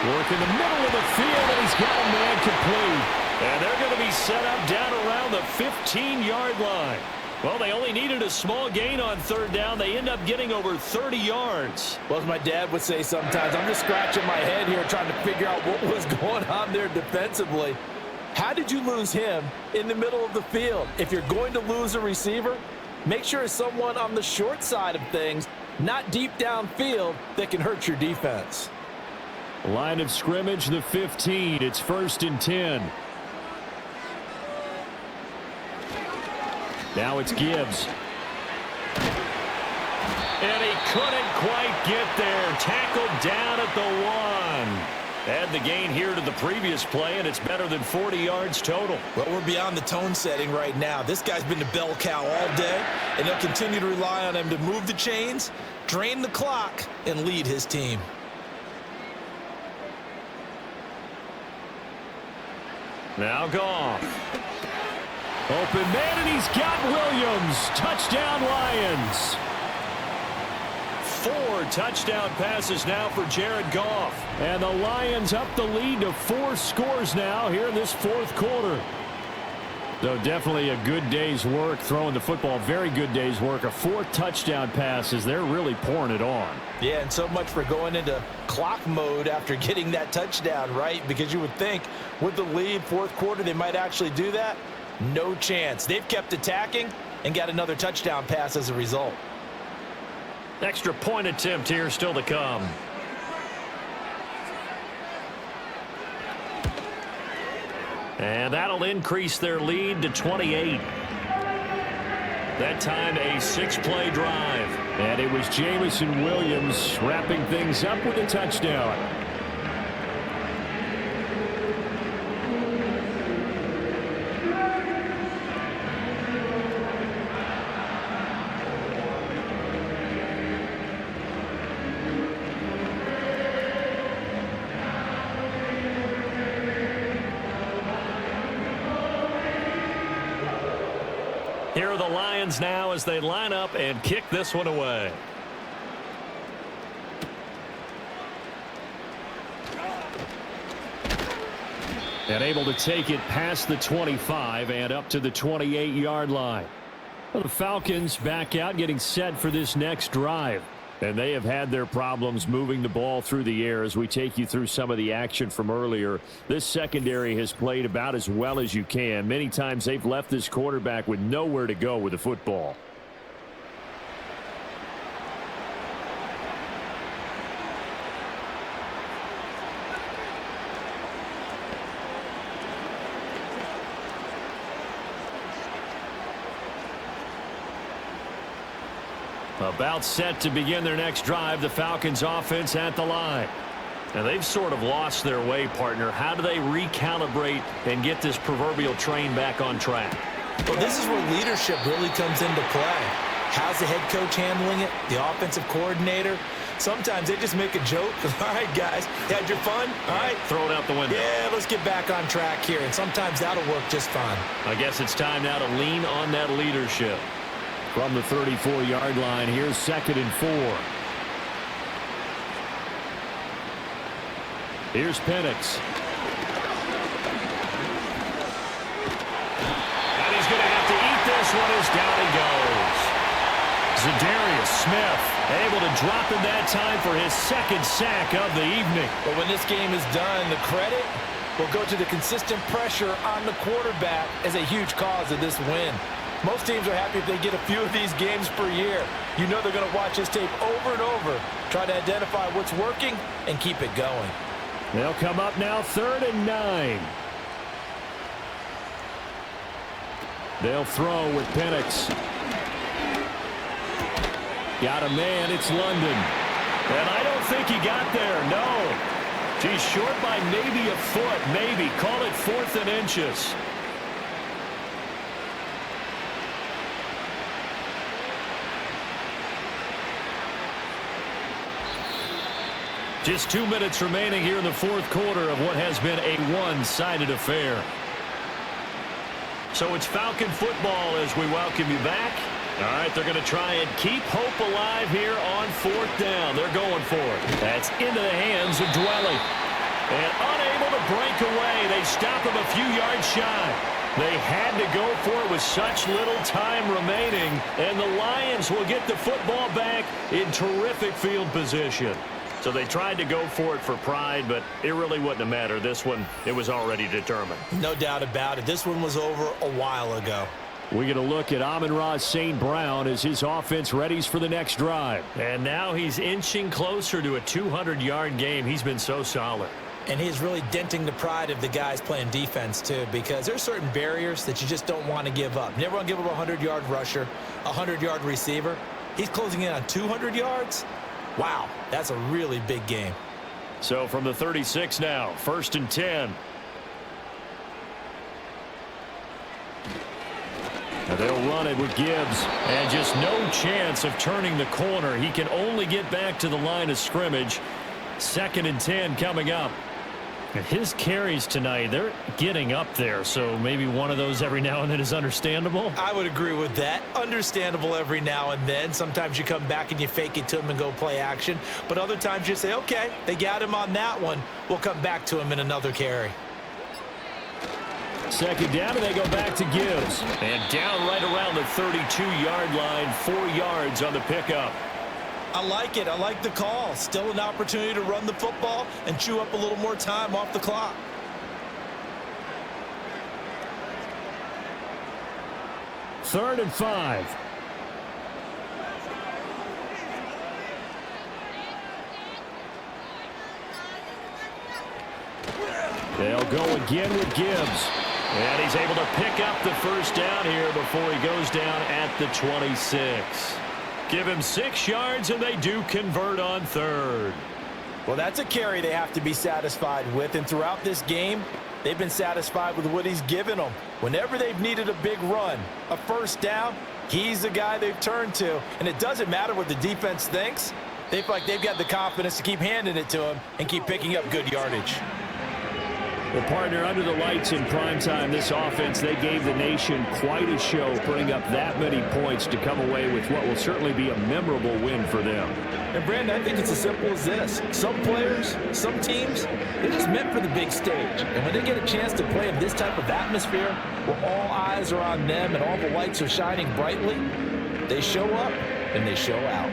Work in the middle of the field, and he's got a man complete. And they're going to be set up down around the 15-yard line. Well, they only needed a small gain on 3rd down. They end up getting over 30 yards. Well, as my dad would say sometimes, I'm just scratching my head here trying to figure out what was going on there defensively. How did you lose him in the middle of the field? If you're going to lose a receiver, make sure it's someone on the short side of things, not deep downfield, that can hurt your defense. Line of scrimmage, the 15. It's 1st and 10. Now it's Gibbs. And he couldn't quite get there. Tackled down at the 1. Add the gain here to the previous play, and it's better than 40 yards total. Well, we're beyond the tone setting right now. This guy's been the bell cow all day, and they'll continue to rely on him to move the chains, drain the clock, and lead his team. Now Goff. Open man, and he's got Williams. Touchdown, Lions. 4 touchdown passes now for Jared Goff. And the Lions up the lead to 4 scores now here in this fourth quarter. So definitely a good day's work throwing the football. Very good day's work. A 4th touchdown passes. They're really pouring it on. Yeah, and so much for going into clock mode after getting that touchdown, right? Because you would think with the lead, fourth quarter, they might actually do that. No chance. They've kept attacking and got another touchdown pass as a result. Extra point attempt here still to come. And that'll increase their lead to 28. That time a 6-play drive. And it was Jamison Williams wrapping things up with a touchdown. Here are the Lions now as they line up and kick this one away. And able to take it past the 25 and up to the 28-yard line. Well, the Falcons back out getting set for this next drive. And they have had their problems moving the ball through the air as we take you through some of the action from earlier. This secondary has played about as well as you can. Many times they've left this quarterback with nowhere to go with the football. About set to begin their next drive, the Falcons offense at the line. Now they've sort of lost their way, partner. How do they recalibrate and get this proverbial train back on track? Well, this is where leadership really comes into play. How's the head coach handling it? The offensive coordinator? Sometimes they just make a joke. All right, guys, had your fun? All right. Throw it out the window. Yeah, let's get back on track here. And sometimes that'll work just fine. I guess it's time now to lean on that leadership. From the 34-yard line, here's 2nd and 4. Here's Penix. And he's going to have to eat this one as down he goes. Zadarius Smith able to drop in that time for his 2nd sack of the evening. But when this game is done, the credit will go to the consistent pressure on the quarterback as a huge cause of this win. Most teams are happy if they get a few of these games per year. You know they're going to watch this tape over and over, try to identify what's working, and keep it going. They'll come up now 3rd and 9. They'll throw with Penix. Got a man, it's London. And I don't think he got there, no. He's short by maybe a foot, maybe. Call it 4th and inches. Just 2 minutes remaining here in the 4th quarter of what has been a one-sided affair. So it's Falcon football as we welcome you back. All right, they're going to try and keep hope alive here on 4th down. They're going for it. That's into the hands of Dwelly. And unable to break away, they stop him a few yards shy. They had to go for it with such little time remaining, and the Lions will get the football back in terrific field position. So they tried to go for it for pride, but it really wouldn't have mattered. This one, it was already determined. No doubt about it. This one was over a while ago. We get a look at Amon-Ra St. Brown as his offense readies for the next drive. And now he's inching closer to a 200-yard game. He's been so solid. And he's really denting the pride of the guys playing defense, too, because there's certain barriers that you just don't want to give up. You never want to give up a 100-yard rusher, a 100-yard receiver. He's closing in on 200 yards. Wow, that's a really big game. So from the 36 now, 1st and 10. Now they'll run it with Gibbs. And just no chance of turning the corner. He can only get back to the line of scrimmage. 2nd and 10 coming up. And his carries tonight, they're getting up there, so maybe one of those every now and then is understandable. I would agree with that. Understandable every now and then. Sometimes you come back and you fake it to him and go play action. But other times you say, okay, they got him on that one. We'll come back to him in another carry. 2nd down, and they go back to Gibbs. And down right around the 32-yard line, 4 yards on the pickup. I like it. I like the call. Still an opportunity to run the football and chew up a little more time off the clock. Third and 5. They'll go again with Gibbs. And he's able to pick up the 1st down here before he goes down at the 26. Give him 6 yards, and they do convert on 3rd. Well, that's a carry they have to be satisfied with. And throughout this game, they've been satisfied with what he's given them. Whenever they've needed a big run, a 1st down, he's the guy they've turned to. And it doesn't matter what the defense thinks. They feel like they've got the confidence to keep handing it to him and keep picking up good yardage. Well, partner, under the lights in primetime, this offense, they gave the nation quite a show, putting up that many points to come away with what will certainly be a memorable win for them. And, Brandon, I think it's as simple as this. Some players, some teams, they're just meant for the big stage. And when they get a chance to play in this type of atmosphere, where all eyes are on them and all the lights are shining brightly, they show up and they show out.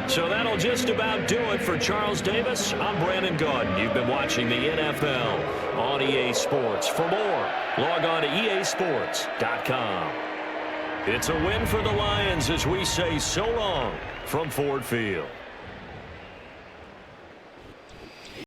So that'll just about do it for Charles Davis. I'm Brandon Gaudin. You've been watching the NFL on EA Sports. For more, log on to easports.com. It's a win for the Lions as we say so long from Ford Field.